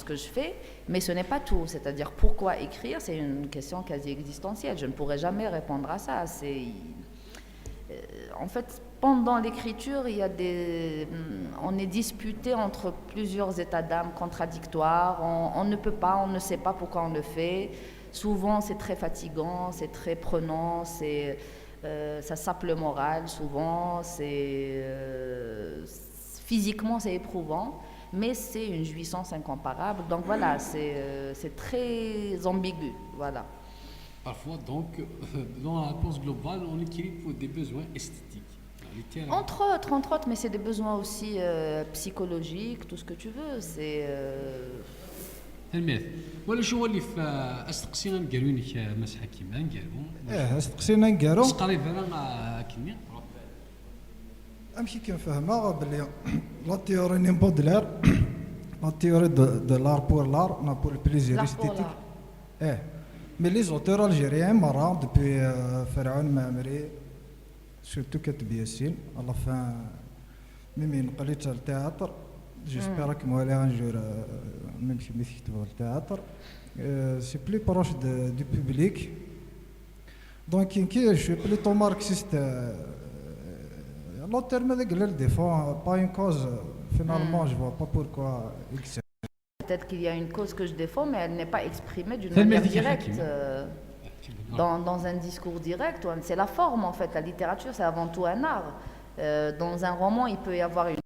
ce que je fais, mais ce n'est pas tout. C'est-à-dire pourquoi écrire, c'est une question quasi existentielle. Je ne pourrai jamais répondre à ça. En fait, pendant l'écriture, on est disputé entre plusieurs états d'âme contradictoires. On ne peut pas, on ne sait pas pourquoi on le fait. Souvent, c'est très fatigant, c'est très prenant, ça sape le moral. Souvent, physiquement, c'est éprouvant. Mais c'est une jouissance incomparable. Donc voilà, c'est très ambigu. Voilà. Parfois, donc, dans la réponse globale, on écrit pour des besoins esthétiques. littéraire. Entre autres, mais c'est des besoins aussi psychologiques, tout ce que tu veux. C'est تلميذ ولا شو هو اللي في استقسي غنقالونك مسح كيما نقالو استقسينا نقالو قريب انا كني امشي كنفهمها بلي لا تيوري نيم بودلير لا تيوري دو لار بور لار نا بور بليزير استيتيك مي لي زوتور الجيريان مرة دوبوي فرعون معمري سورتو كاتب ياسين على فان ميمي نقليت التياتر جيسبيغ راك موالي غنجور ميم كي يكتبوا التياتر سي بلي بروش دو بوبليك دونك كي جو بليتو ماركسيست l'auteur me dit le défend pas une cause finalement je vois pas pourquoi il sait. Peut-être qu'il y a une cause que je défends, mais elle n'est pas exprimée d'une manière directe, dans un discours direct. C'est la forme en fait. La littérature, c'est avant tout un art. Dans un roman, il peut y avoir une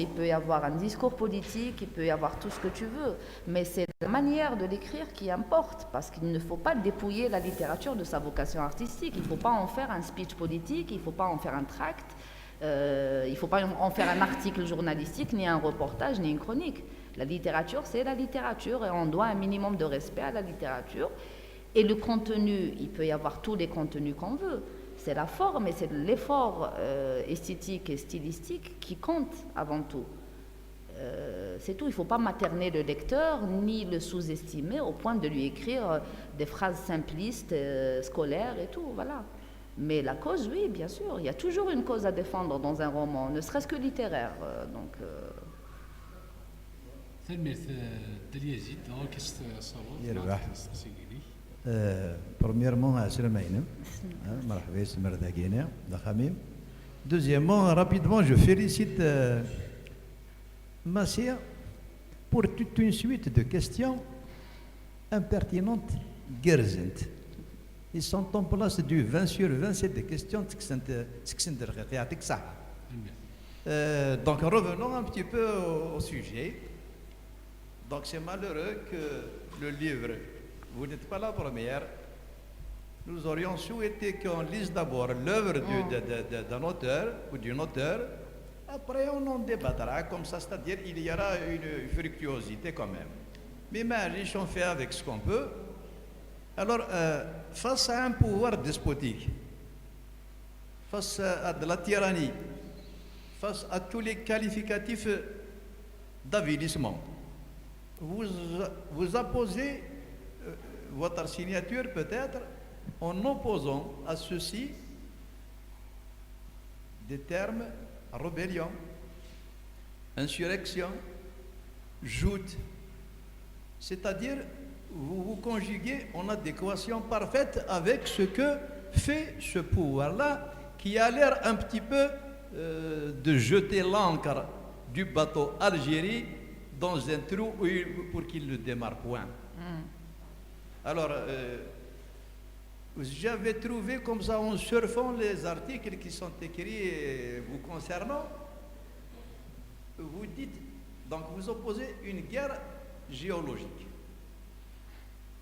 il peut y avoir un discours politique, il peut y avoir tout ce que tu veux, mais c'est la manière de l'écrire qui importe, parce qu'il ne faut pas dépouiller la littérature de sa vocation artistique, il ne faut pas en faire un speech politique, il ne faut pas en faire un tract, il ne faut pas en faire un article journalistique, ni un reportage, ni une chronique. La littérature, c'est la littérature, et on doit un minimum de respect à la littérature. Et le contenu, il peut y avoir tous les contenus qu'on veut. C'est la forme et c'est l'effort esthétique et stylistique qui compte avant tout. C'est tout, il ne faut pas materner le lecteur ni le sous-estimer au point de lui écrire des phrases simplistes, scolaires et tout, voilà. Mais la cause, oui, bien sûr, il y a toujours une cause à défendre dans un roman, ne serait-ce que littéraire. Donc, premièrement, deuxièmement, rapidement, je félicite Massia pour toute une suite de questions impertinentes, guerzintes. Ils sont en place du 20 sur 20, c'est des questions donc revenons un petit peu au sujet. Donc c'est malheureux que le livre, vous n'êtes pas la première, nous aurions souhaité qu'on lise d'abord l'œuvre d'un auteur ou d'une auteure, après on en débattra comme ça, c'est-à-dire il y aura une fructuosité quand même. Mais riche, on fait avec ce qu'on peut. Alors, face à un pouvoir despotique, face à de la tyrannie, face à tous les qualificatifs d'avilissement, vous apposez votre signature peut-être en opposant à ceci des termes rébellion, insurrection, joute, c'est-à-dire vous conjuguez en adéquation parfaite avec ce que fait ce pouvoir-là qui a l'air un petit peu de jeter l'ancre du bateau Algérie dans un trou pour qu'il ne démarre point. Alors, j'avais trouvé comme ça en surfant les articles qui sont écrits vous concernant, vous dites, donc vous opposez une guerre géologique.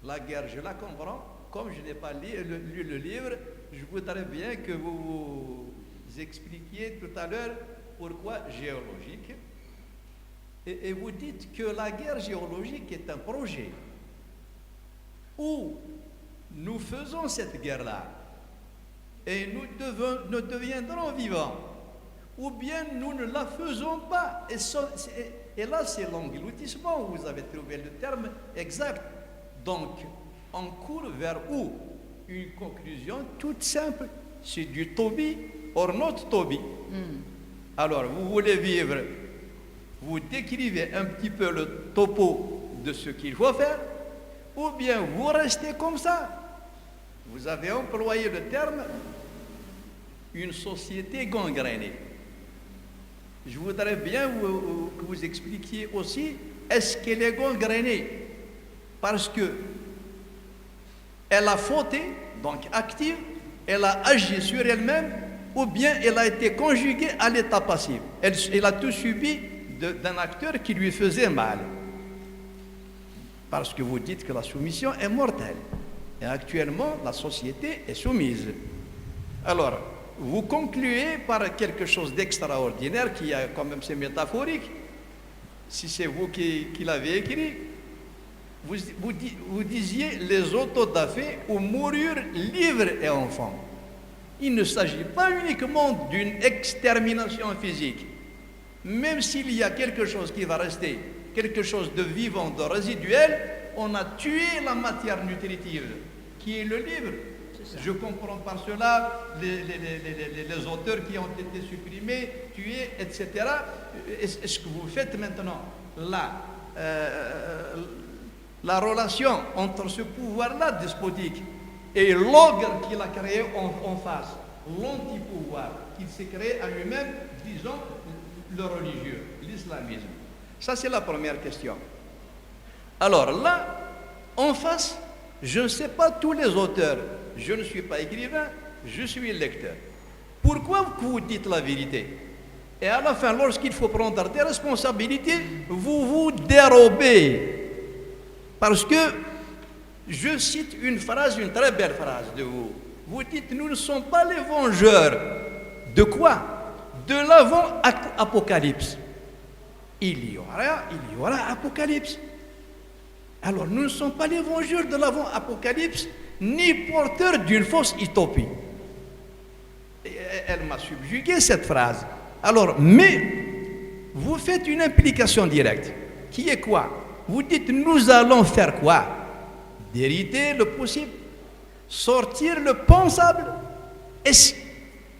La guerre, je la comprends, comme je n'ai pas lu le livre, je voudrais bien que vous expliquiez tout à l'heure pourquoi géologique. Et vous dites que la guerre géologique est un projet où nous faisons cette guerre-là et nous deviendrons vivants, ou bien nous ne la faisons pas. Et là, c'est l'engloutissement, vous avez trouvé le terme exact. Donc, on court vers où? Une conclusion toute simple, c'est du Toby or not Toby. Alors, vous voulez vivre, vous décrivez un petit peu le topo de ce qu'il faut faire, ou bien vous restez comme ça. Vous avez employé le terme une société gangrénée. Je voudrais bien que vous expliquiez aussi, est-ce qu'elle est gangrénée parce que elle a fauté, donc active, elle a agi sur elle-même, ou bien elle a été conjuguée à l'état passif. Elle a tout subi d'un acteur qui lui faisait mal. Parce que vous dites que la soumission est mortelle. Et actuellement, la société est soumise. Alors, vous concluez par quelque chose d'extraordinaire qui a quand même c'est métaphorique. Si c'est vous qui l'avez écrit, vous disiez les autodafés ou mourir livres et enfants. Il ne s'agit pas uniquement d'une extermination physique. Même s'il y a quelque chose qui va rester, quelque chose de vivant, de résiduel, on a tué la matière nutritive, qui est le livre. Je comprends par cela les auteurs qui ont été supprimés, tués, etc. Est-ce que vous faites maintenant la relation entre ce pouvoir-là despotique et l'ogre qu'il a créé en face, l'anti-pouvoir qu'il s'est créé à lui-même, disons, le religieux, l'islamisme. Ça, c'est la première question. Alors là, en face, je ne sais pas tous les auteurs. Je ne suis pas écrivain, je suis lecteur. Pourquoi vous dites la vérité? Et à la fin, lorsqu'il faut prendre des responsabilités, vous vous dérobez. Parce que, je cite une phrase, une très belle phrase de vous. Vous dites, nous ne sommes pas les vengeurs. De quoi? De l'avant-apocalypse. Il y aura apocalypse. Alors, nous ne sommes pas les vengeurs de l'avant-apocalypse, ni porteurs d'une fausse utopie. Et elle m'a subjugué cette phrase. Alors, mais, vous faites une implication directe, qui est quoi? Vous dites, nous allons faire quoi? Dériter le possible, sortir le pensable. Est-ce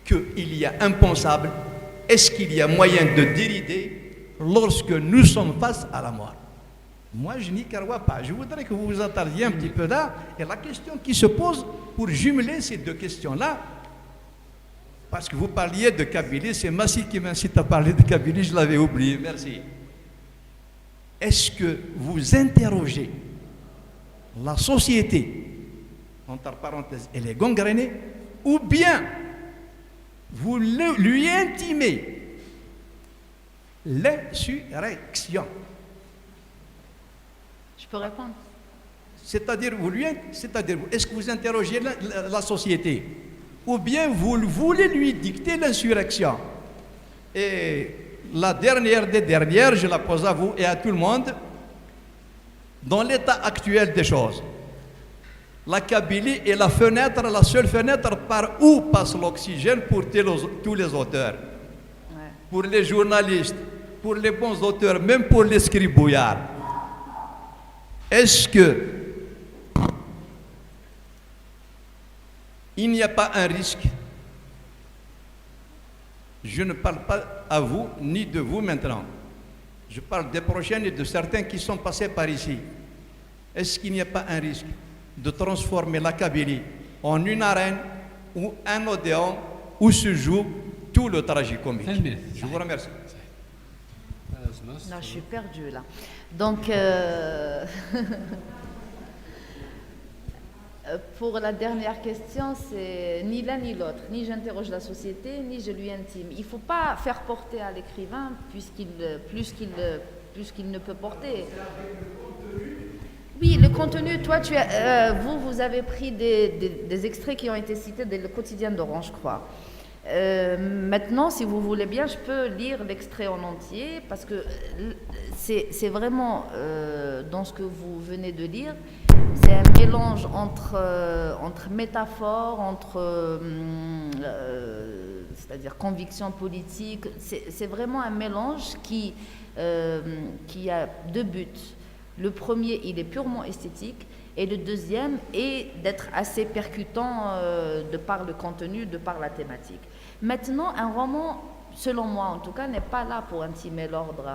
qu'il y a impensable? Est-ce qu'il y a moyen de dérider lorsque nous sommes face à la mort? Moi, je n'y crois pas. Je voudrais que vous vous attardiez un petit peu là. Et la question qui se pose pour jumeler ces deux questions-là, parce que vous parliez de Kabylie, c'est Massi qui m'incite à parler de Kabylie, je l'avais oublié, merci. Est-ce que vous interrogez la société, entre parenthèses, elle est gangrénée, ou bien vous lui intimez l'insurrection? Je peux répondre? C'est-à-dire, est-ce que vous interrogez la société? Ou bien vous voulez lui dicter l'insurrection? Et la dernière des dernières, je la pose à vous et à tout le monde. Dans l'état actuel des choses, la Kabylie est la fenêtre, la seule fenêtre par où passe l'oxygène pour tous les auteurs. Ouais. Pour les journalistes, pour les bons auteurs, même pour les scribouillards. Est-ce que il n'y a pas un risque? Je ne parle pas à vous ni de vous maintenant. Je parle des prochains et de certains qui sont passés par ici. Est-ce qu'il n'y a pas un risque de transformer la Kabylie en une arène ou un odéon où se joue tout le tragicomique? Je vous remercie. Non, je suis perdue là. Donc, pour la dernière question, c'est ni l'un ni l'autre. Ni j'interroge la société, ni je lui intime. Il ne faut pas faire porter à l'écrivain plus qu'il ne peut porter. Oui, le contenu, toi, vous avez pris des extraits qui ont été cités dans le quotidien d'Orange, je crois. Maintenant, si vous voulez bien, je peux lire l'extrait en entier parce que c'est vraiment dans ce que vous venez de lire, c'est un mélange entre métaphores, c'est-à-dire conviction politique. C'est vraiment un mélange qui a deux buts. Le premier, il est purement esthétique. Et le deuxième est d'être assez percutant de par le contenu, de par la thématique. Maintenant, un roman, selon moi en tout cas, n'est pas là pour intimer l'ordre,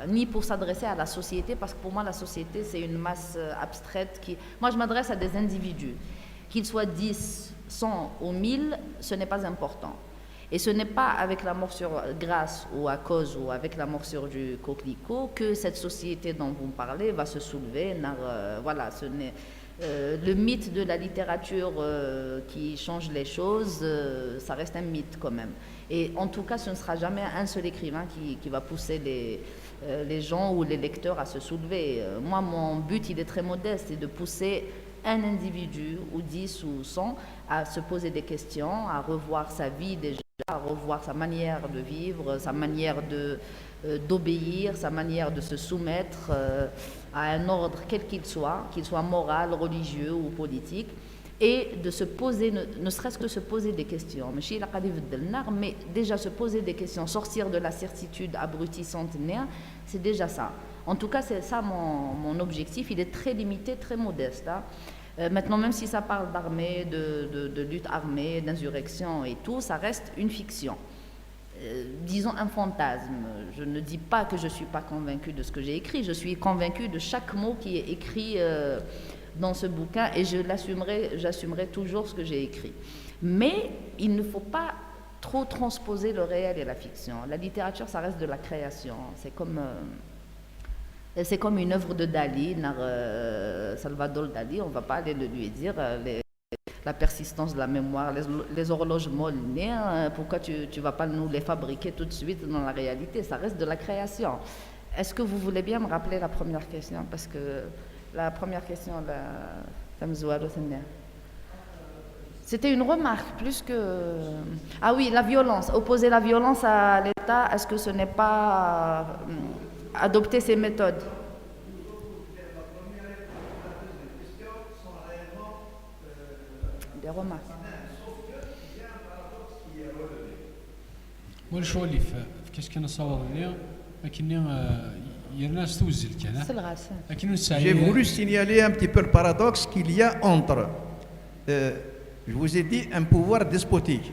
ni pour s'adresser à la société, parce que pour moi, la société, c'est une masse abstraite qui... Moi, je m'adresse à des individus. Qu'ils soient 10, 100 ou 1000, ce n'est pas important. Et ce n'est pas avec la morsure, grâce ou à cause ou avec la morsure du coquelicot que cette société dont vous me parlez va se soulever. Voilà, ce n'est le mythe de la littérature qui change les choses, ça reste un mythe quand même. Et en tout cas, ce ne sera jamais un seul écrivain qui va pousser les gens ou les lecteurs à se soulever. Moi, mon but, il est très modeste, c'est de pousser un individu, ou 10 ou 100, à se poser des questions, à revoir sa vie déjà, à revoir sa manière de vivre, sa manière d'obéir, sa manière de se soumettre à un ordre quel qu'il soit moral, religieux ou politique, et de se poser, ne serait-ce que se poser des questions. Mais déjà se poser des questions, sortir de la certitude abrutissante, c'est déjà ça. En tout cas, c'est ça mon objectif. Il est très limité, très modeste. Hein. Maintenant, même si ça parle d'armée, de lutte armée, d'insurrection et tout, ça reste une fiction. Disons un fantasme. Je ne dis pas que je ne suis pas convaincue de ce que j'ai écrit, je suis convaincue de chaque mot qui est écrit dans ce bouquin et j'assumerai toujours ce que j'ai écrit. Mais il ne faut pas trop transposer le réel et la fiction. La littérature, ça reste de la création. C'est comme une œuvre de Dali, Salvador Dali, on ne va pas aller lui dire la persistance de la mémoire, les horloges molles, pourquoi tu ne vas pas nous les fabriquer tout de suite dans la réalité? Ça reste de la création. Est-ce que vous voulez bien me rappeler la première question? Parce que la première question, c'était une remarque, plus que... Ah oui, la violence. Opposer la violence à l'État, est-ce que ce n'est pas adopter ces méthodes? Des remarques. ولا شو اللي كاش كنصور اليوم لكن يرناس توزل كان لكن J'ai voulu signaler un petit peu le paradoxe qu'il y a entre, je vous ai dit, un pouvoir despotique,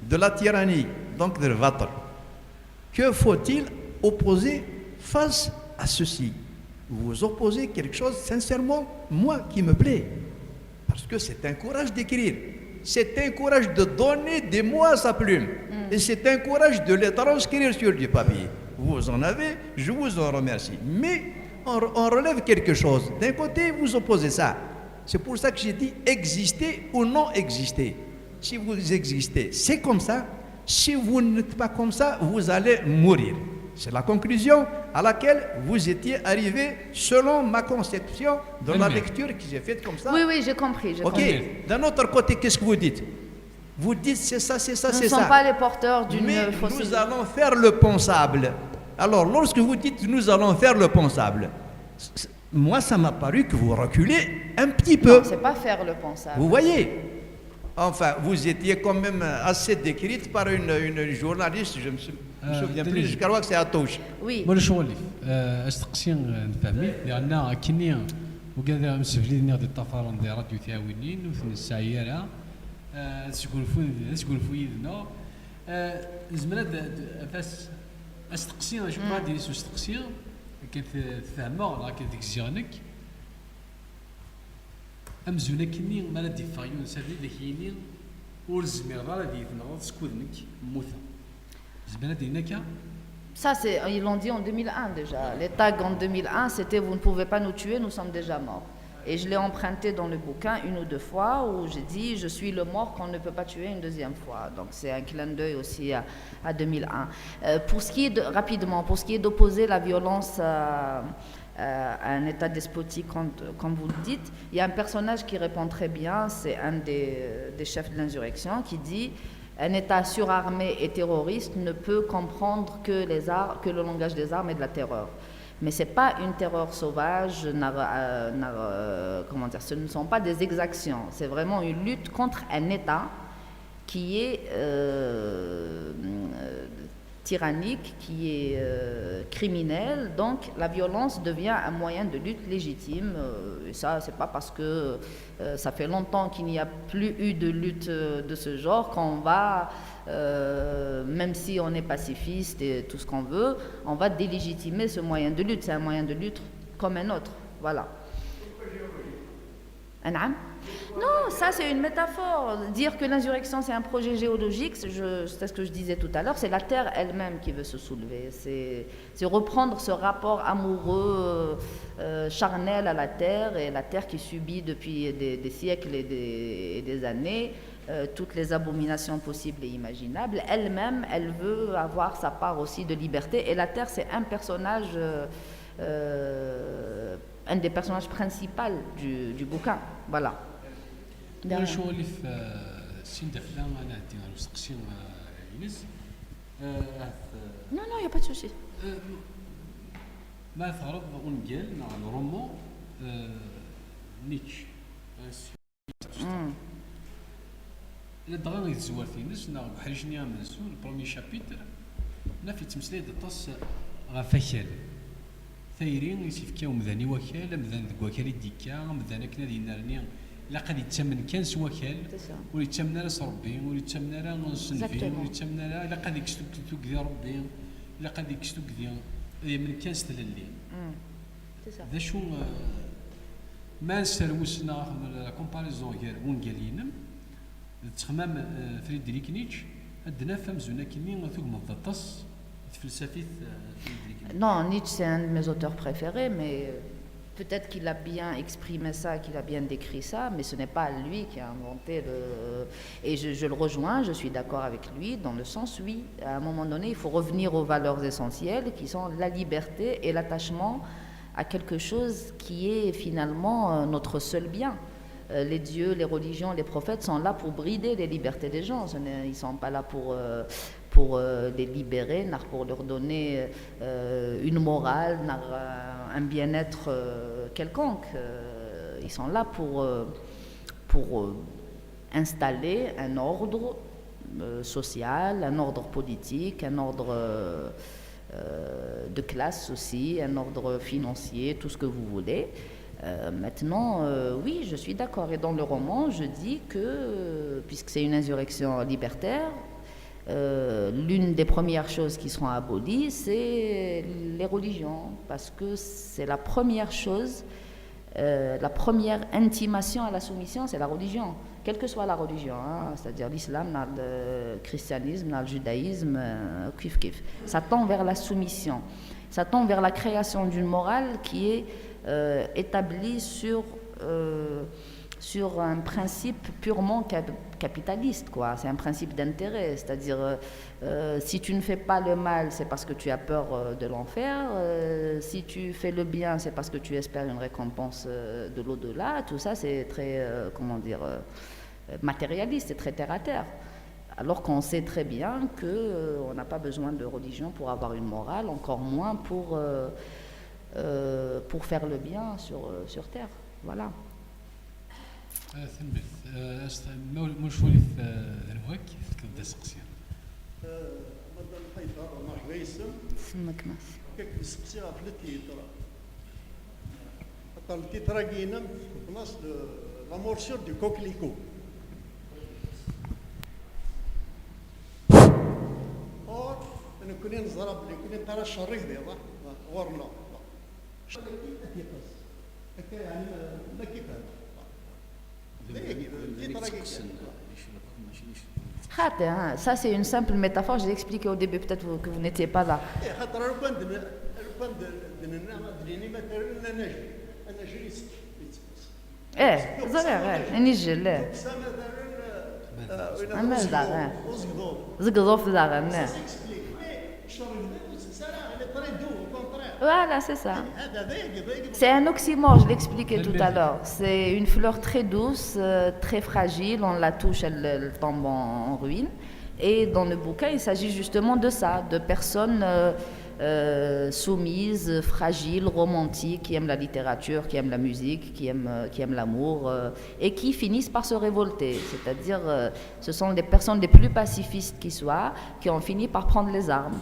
de la tyrannie, donc de l'vatr. Que faut-il opposer face à ceci? Vous opposez quelque chose, sincèrement, moi, qui me plaît. Parce que c'est un courage d'écrire. C'est un courage de donner des mots à sa plume. Et c'est un courage de les transcrire sur du papier. Vous en avez, je vous en remercie. Mais on relève quelque chose. D'un côté, vous opposez ça. C'est pour ça que j'ai dit exister ou non exister. Si vous existez, c'est comme ça. Si vous n'êtes pas comme ça, vous allez mourir. C'est la conclusion à laquelle vous étiez arrivé selon ma conception de la lecture que j'ai faite comme ça. Oui, oui, j'ai compris. Ok. D'un autre côté, qu'est-ce que vous dites? Vous dites c'est ça, c'est ça, c'est ça. Nous ne sommes pas les porteurs d'une fausse... Mais nous allons faire le pensable. Alors, lorsque vous dites nous allons faire le pensable, moi, ça m'a paru que vous reculez un petit peu. Non, c'est pas faire le pensable. Vous voyez? Enfin, vous étiez quand même assez décrite par une journaliste, je me souviens plus, je crois que c'est Atouche. Oui. ولا شو اللي استقسين نفهمي لان كني وكذا مسفلين ديال الطفران ديال راديو تاوينين وفي السعيره تقول فويدنا زمرا فاس استقسين شوف ما دير استقسين كنت تفهمها لا كنت زيانك امزونا كني مالا دي فايون سافي داكيني ورزمير راه دي تنغض سكودنك موثا زمرا ديناكا. Ça, ils l'ont dit en 2001 déjà. Les tags en 2001, c'était « Vous ne pouvez pas nous tuer, nous sommes déjà morts ». Et je l'ai emprunté dans le bouquin une ou deux fois où j'ai dit « Je suis le mort qu'on ne peut pas tuer une deuxième fois ». Donc c'est un clin d'œil aussi à 2001. Pour ce qui est d'opposer la violence à un état despotique, comme vous le dites, il y a un personnage qui répond très bien, c'est un des chefs de l'insurrection qui dit « Un État surarmé et terroriste ne peut comprendre que le langage des armes et de la terreur. Mais ce n'est pas une terreur sauvage, comment dire, ce ne sont pas des exactions. C'est vraiment une lutte contre un État qui est tyrannique, qui est criminel. Donc la violence devient un moyen de lutte légitime. Et ça, c'est pas parce que ça fait longtemps qu'il n'y a plus eu de lutte de ce genre qu'on va, même si on est pacifiste et tout ce qu'on veut, on va délégitimer ce moyen de lutte. C'est un moyen de lutte comme un autre. Voilà. Non, ça c'est une métaphore. Dire que l'insurrection c'est un projet géologique, c'est ce que je disais tout à l'heure, c'est la Terre elle-même qui veut se soulever. C'est reprendre ce rapport amoureux, charnel à la Terre, et la Terre qui subit depuis des siècles et des années toutes les abominations possibles et imaginables. Elle-même, elle veut avoir sa part aussi de liberté, et la Terre c'est un personnage un des personnages principaux du bouquin. Voilà. وانا شو اللي في السين دافلان انا عندي نسقسي يونس Non, non, il n'y a pas de souci. ما تعرض ونقال مع الرومون نيتش إلا دغا يتزوار تينس نا بحال شنيا منسو البرومي شابيتر نا في تمسلي دطاس غا فكال ثايرين يسيفكاو مذاني وكال مذان ذك وكال ديكا مذان كنا دينارني لا قد يتمن كان سواكال ولا يتمن راس ربي ولا يتمن راه سنفين ولا يتمن راه لا قد يكستو كذا ربي لا قد يكستو كذا من كان ستللي ذا شو ما نسروسنا لا كومباريزون غير ونقالينم تخمام فريدريك نيتش عندنا فهم زونا كيني ثقم الضطس فلسفي فريدريك Non, Nietzsche c'est un de mes auteurs préférés, mais peut-être qu'il a bien exprimé ça, qu'il a bien décrit ça, mais ce n'est pas lui qui a inventé le... Et je le rejoins, je suis d'accord avec lui, dans le sens, oui, à un moment donné, il faut revenir aux valeurs essentielles, qui sont la liberté et l'attachement à quelque chose qui est finalement notre seul bien. Les dieux, les religions, les prophètes sont là pour brider les libertés des gens. Ils ne sont pas là pour les libérer, pour leur donner une morale, un bien-être quelconque. Ils sont là pour installer un ordre social, un ordre politique, un ordre de classe aussi, un ordre financier, tout ce que vous voulez. Maintenant, oui, je suis d'accord. Et dans le roman, je dis que, puisque c'est une insurrection libertaire, l'une des premières choses qui seront abolies, c'est les religions, parce que c'est la première chose, la première intimation à la soumission, c'est la religion, quelle que soit la religion, hein, c'est-à-dire l'islam, le christianisme, le judaïsme, kif kif. Ça tend vers la soumission, ça tend vers la création d'une morale qui est établi sur un principe purement capitaliste, quoi. C'est un principe d'intérêt, c'est-à-dire si tu ne fais pas le mal, c'est parce que tu as peur de l'enfer, si tu fais le bien, c'est parce que tu espères une récompense de l'au-delà. Tout ça, c'est très, matérialiste, c'est très terre-à-terre. Alors qu'on sait très bien qu'on n'a pas besoin de religion pour avoir une morale, encore moins pour faire le bien sur terre. Voilà. مشغولي في الهواك كنبدا سقسي مدام حيدر ما غيسم سمك ماس كيك نسقسيها في التيتر خاطر التيتر كاينه في بلاص لا مورسور دو كوكليكو اور انا كوني نزرب لي كوني نقرا الشريف بيضا ورنا هكا يعني ما كيفاش Ça c'est une simple métaphore, je l'ai expliqué au début, peut-être que vous n'étiez pas là. Voilà, c'est ça. C'est un oxymore, je l'expliquais tout à l'heure. C'est une fleur très douce, très fragile, on la touche, elle tombe en ruine. Et dans le bouquin, il s'agit justement de ça, de personnes soumises, fragiles, romantiques, qui aiment la littérature, qui aiment la musique, qui aiment l'amour, et qui finissent par se révolter. C'est-à-dire, ce sont les personnes les plus pacifistes qui soient, qui ont fini par prendre les armes.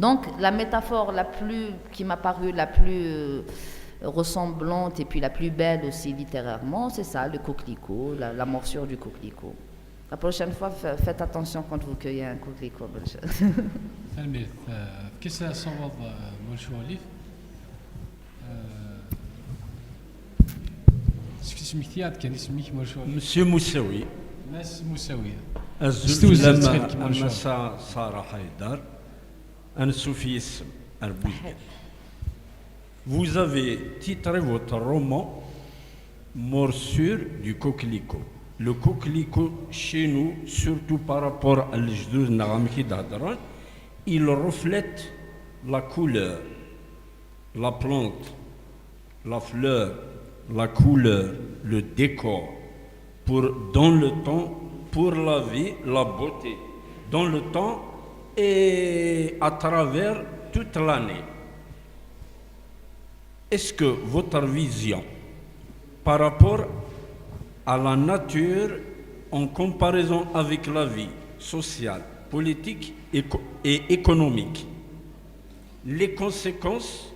Donc la métaphore qui m'a paru la plus ressemblante et puis la plus belle aussi littérairement, c'est ça, le coquelicot, la morsure du coquelicot. La prochaine fois, faites attention quand vous cueillez un coquelicot. Qu'est-ce que ça صوب منشولي سميتيات كان اسمك منشولي مسيو موسوي ناس مساويه الزلمه صار حيدر un soufisme arbouillé. Vous avez titré votre roman Morsure du coquelicot. Le coquelicot, chez nous, surtout par rapport à l'Jdous Naramki d'Adran, il reflète la couleur, la plante, la fleur, la couleur, le décor, dans le temps, pour la vie, la beauté, dans le temps et à travers toute l'année. Est-ce que votre vision par rapport à la nature en comparaison avec la vie sociale, politique et économique, les conséquences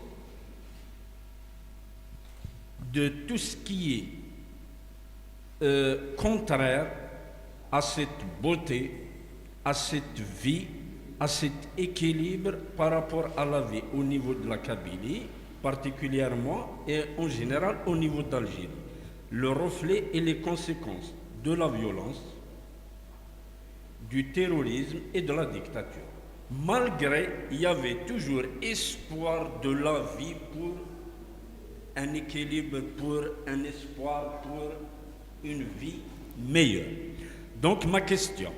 de tout ce qui est contraire à cette beauté, à cette vie, à cet équilibre par rapport à la vie au niveau de la Kabylie, particulièrement et en général au niveau d'Algérie, le reflet et les conséquences de la violence, du terrorisme et de la dictature. Malgré, il y avait toujours espoir de la vie pour un équilibre, pour un espoir, pour une vie meilleure. Donc ma question,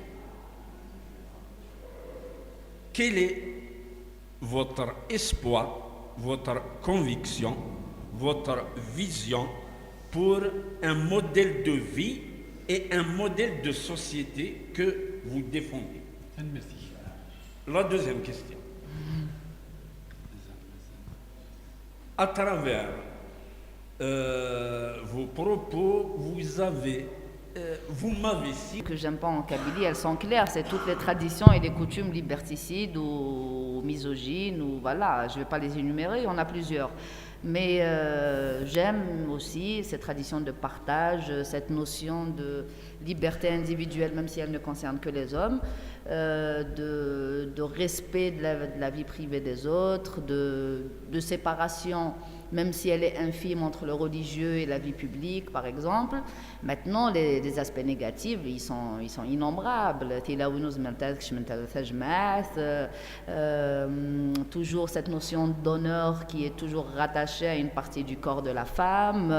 quel est votre espoir, votre conviction, votre vision pour un modèle de vie et un modèle de société que vous défendez? La deuxième question. À travers vos propos, vous m'avez cité que j'aime pas en Kabylie, elles sont claires, c'est toutes les traditions et les coutumes liberticides ou misogynes, ou voilà, je vais pas les énumérer, on a plusieurs. Mais j'aime aussi ces traditions de partage, cette notion de liberté individuelle, même si elle ne concerne que les hommes, de respect de la vie privée des autres, de séparation, même si elle est infime entre le religieux et la vie publique, par exemple. Maintenant, les aspects négatifs, ils sont innombrables. Toujours cette notion d'honneur qui est toujours rattachée à une partie du corps de la femme.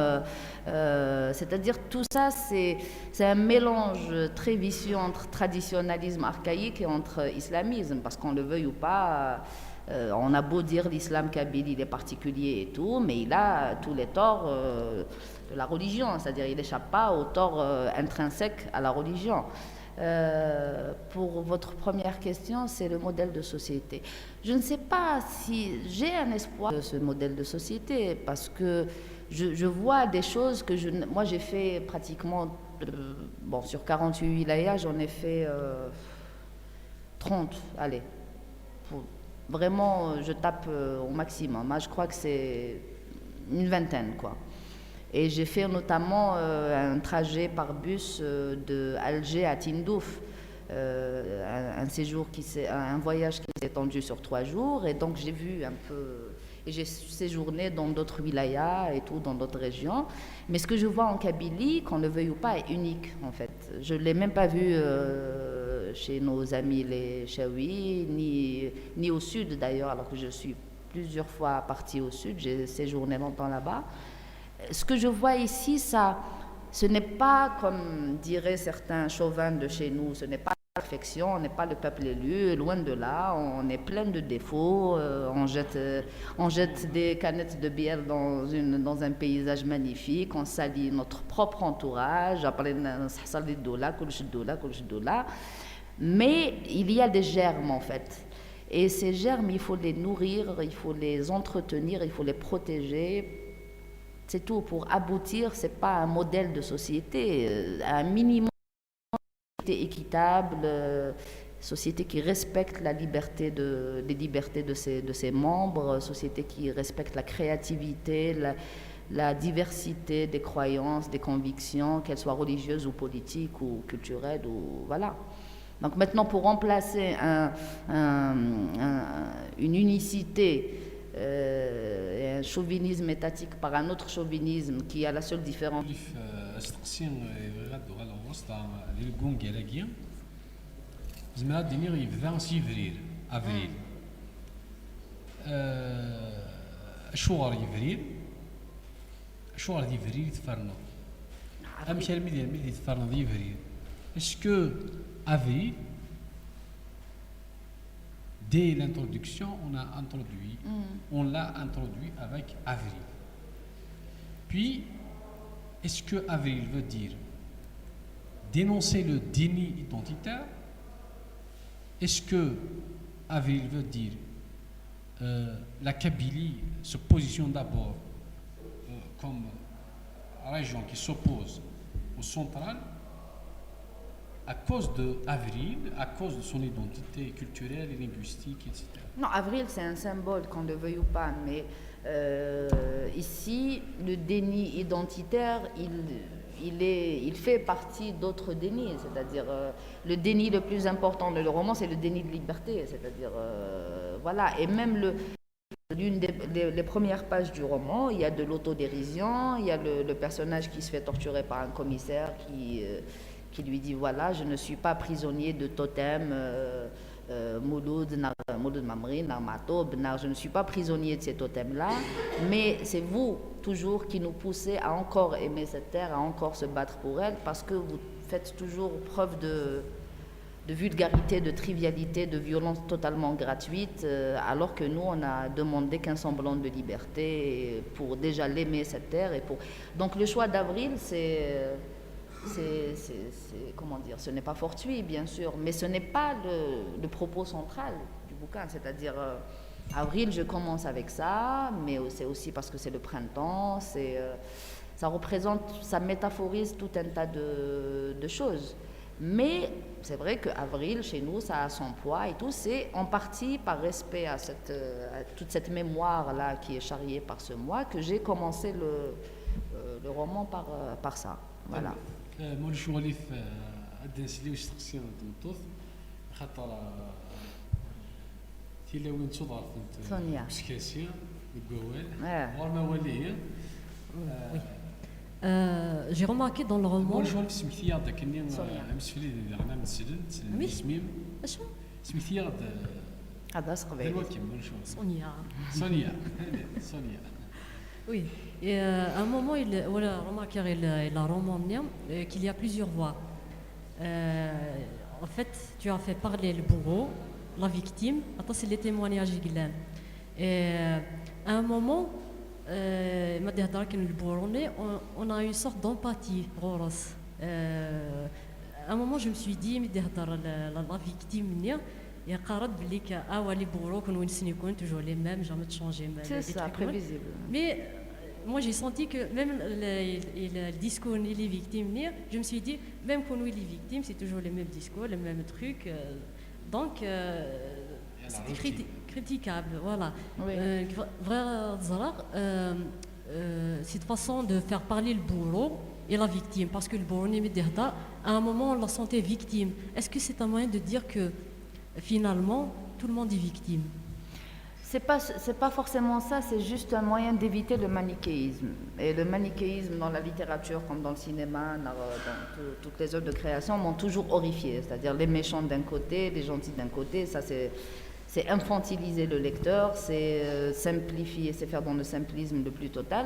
C'est-à-dire tout ça, c'est un mélange très vicieux entre traditionnalisme archaïque et entre islamisme, parce qu'on le veuille ou pas. On a beau dire l'islam kabyle, il est particulier et tout, mais il a tous les torts de la religion, c'est-à-dire il n'échappe pas aux torts intrinsèques à la religion. Pour votre première question, c'est le modèle de société. Je ne sais pas si j'ai un espoir de ce modèle de société, parce que je vois des choses que moi j'ai fait pratiquement, sur 48 wilayas, j'en ai fait 30, allez. Vraiment, je tape au maximum. Moi, je crois que c'est une vingtaine, quoi. Et j'ai fait notamment un trajet par bus de Alger à Tindouf, un voyage qui s'est étendu sur 3 jours. Et donc, j'ai vu un peu... Et j'ai séjourné dans d'autres wilayas et tout, dans d'autres régions. Mais ce que je vois en Kabylie, qu'on le veuille ou pas, est unique, en fait. Je ne l'ai même pas vu chez nos amis les Chaouis, ni au sud d'ailleurs, alors que je suis plusieurs fois partie au sud, j'ai séjourné longtemps là-bas. Ce que je vois ici, ce n'est pas, comme diraient certains chauvins de chez nous, ce n'est pas la perfection, on n'est pas le peuple élu, loin de là, on est plein de défauts, on jette des canettes de bière dans un paysage magnifique, on salit notre propre entourage, mais il y a des germes en fait. Et ces germes, il faut les nourrir, il faut les entretenir, il faut les protéger. C'est tout. Pour aboutir, ce n'est pas un modèle de société, un minimum de société équitable, société qui respecte les libertés de ses membres, société qui respecte la créativité, la diversité des croyances, des convictions, qu'elles soient religieuses ou politiques ou culturelles, ou voilà. Donc maintenant, pour remplacer une unicité et un chauvinisme étatique par un autre chauvinisme qui a la seule différence. Est-ce que avril, dès l'introduction, on l'a introduit avec avril. Puis, est-ce que Avril veut dire dénoncer le déni identitaire? Est-ce que Avril veut dire la Kabylie se positionne d'abord comme région qui s'oppose au central à cause de Avril, à cause de son identité culturelle et linguistique, etc. Non, Avril, c'est un symbole, qu'on le veuille ou pas, mais ici, le déni identitaire, il fait partie d'autres dénis, c'est-à-dire le déni le plus important de le roman, c'est le déni de liberté, c'est-à-dire, voilà, et même l'une des premières pages du roman, il y a de l'autodérision, il y a le personnage qui se fait torturer par un commissaire qui lui dit, voilà, je ne suis pas prisonnier de totem, Mouloud Mamri, Narmato, Benar, je ne suis pas prisonnier de ces totems-là, mais c'est vous toujours qui nous poussez à encore aimer cette terre, à encore se battre pour elle, parce que vous faites toujours preuve de vulgarité, de trivialité, de violence totalement gratuite, alors que nous, on a demandé qu'un semblant de liberté pour déjà l'aimer, cette terre. Donc le choix d'Avril, comment dire, ce n'est pas fortuit, bien sûr, mais ce n'est pas le propos central du bouquin, c'est-à-dire Avril, je commence avec ça, mais c'est aussi parce que c'est le printemps, ça représente, ça métaphorise tout un tas de choses. Mais c'est vrai qu'Avril, chez nous, ça a son poids et tout, c'est en partie par respect à toute cette mémoire-là qui est charriée par ce mois que j'ai commencé le roman par ça. Voilà. moi الشغل في الدنسلي واش تقسيم الطوط خاطر تيلاوين تضعف انت سونيا. مسكاسيه القوال Ouais. غير ما ولي Oui. J'ai remarqué dans le roman. مول شغل سميتي هذاك اني سونيا. مسفلي انا نسلت Oui. سميم أشو؟ سميتي هذا هذا صغير. دلوقتي مول شغل Sonia. سونيا سونيا Oui. Et à un moment, voilà, remarqué, il a romané qu'il y a plusieurs voix. En fait, tu as fait parler le bourreau, la victime, attends, c'est les témoignages de Et à un moment, on a une sorte d'empathie. À un moment, je me suis dit, la victime, il y a les bourreaux qu'on toujours les mêmes, jamais de changer. C'est ça, prévisible. Mais moi, j'ai senti que même le discours ni les victimes, je me suis dit, même quand nous les victimes, c'est toujours les mêmes discours, les mêmes trucs. Donc, c'est critiquable. Voilà. Oui. Cette façon de faire parler le bourreau et la victime, parce que le bourreau, à un moment, on la sentait victime. Est-ce que c'est un moyen de dire que finalement, tout le monde est victime? C'est pas forcément ça, c'est juste un moyen d'éviter le manichéisme. Et le manichéisme dans la littérature, comme dans le cinéma, dans toutes les œuvres de création, m'ont toujours horrifié. C'est-à-dire les méchants d'un côté, les gentils d'un côté, ça c'est infantiliser le lecteur, c'est simplifier, c'est faire dans le simplisme le plus total.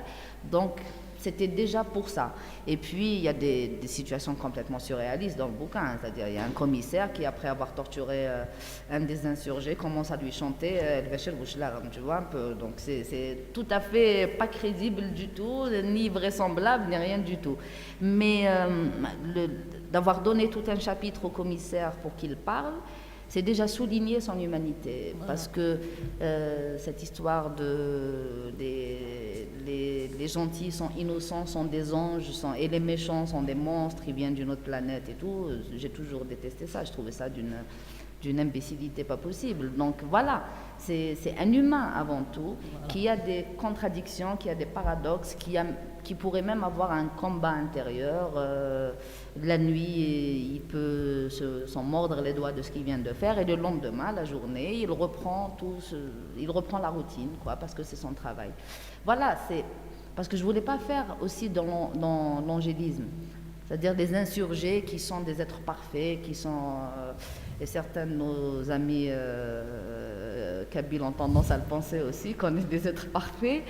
Donc, c'était déjà pour ça. Et puis, il y a des situations complètement surréalistes dans le bouquin. C'est-à-dire, il y a un commissaire qui, après avoir torturé un des insurgés, commence à lui chanter El Vachel Bouchlar, tu vois un peu. Donc, c'est tout à fait pas crédible du tout, ni vraisemblable, ni rien du tout. Mais d'avoir donné tout un chapitre au commissaire pour qu'il parle, c'est déjà souligner son humanité. Voilà. Parce que cette histoire les gentils sont innocents, sont des anges, et les méchants sont des monstres, ils viennent d'une autre planète et tout, j'ai toujours détesté ça, je trouvais ça d'une imbécilité pas possible. Donc voilà, c'est un humain avant tout, voilà, qui a des contradictions, qui a des paradoxes, qui pourrait même avoir un combat intérieur. La nuit, il peut s'en mordre les doigts de ce qu'il vient de faire, et le lendemain, la journée, il reprend la routine, quoi, parce que c'est son travail. Voilà, c'est parce que je voulais pas faire aussi dans l'angélisme, c'est-à-dire des insurgés qui sont des êtres parfaits, qui sont et certains de nos amis Kabyles ont tendance à le penser aussi, qu'on est des êtres parfaits.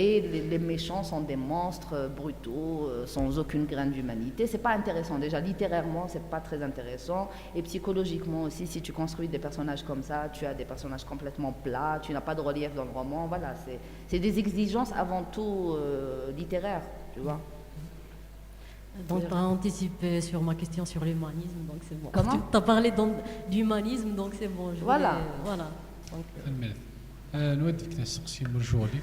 Et les méchants sont des monstres brutaux, sans aucune graine d'humanité. C'est pas intéressant. Déjà, littérairement, c'est pas très intéressant. Et psychologiquement aussi, si tu construis des personnages comme ça, tu as des personnages complètement plats, tu n'as pas de relief dans le roman. Voilà, c'est des exigences avant tout littéraires, tu vois. Donc, tu as anticipé sur ma question sur l'humanisme, donc c'est bon. Comment? Tu as parlé d'humanisme, donc c'est bon. Voilà. Voilà. Donc, الملك نودي كنا نسقسي مرجولي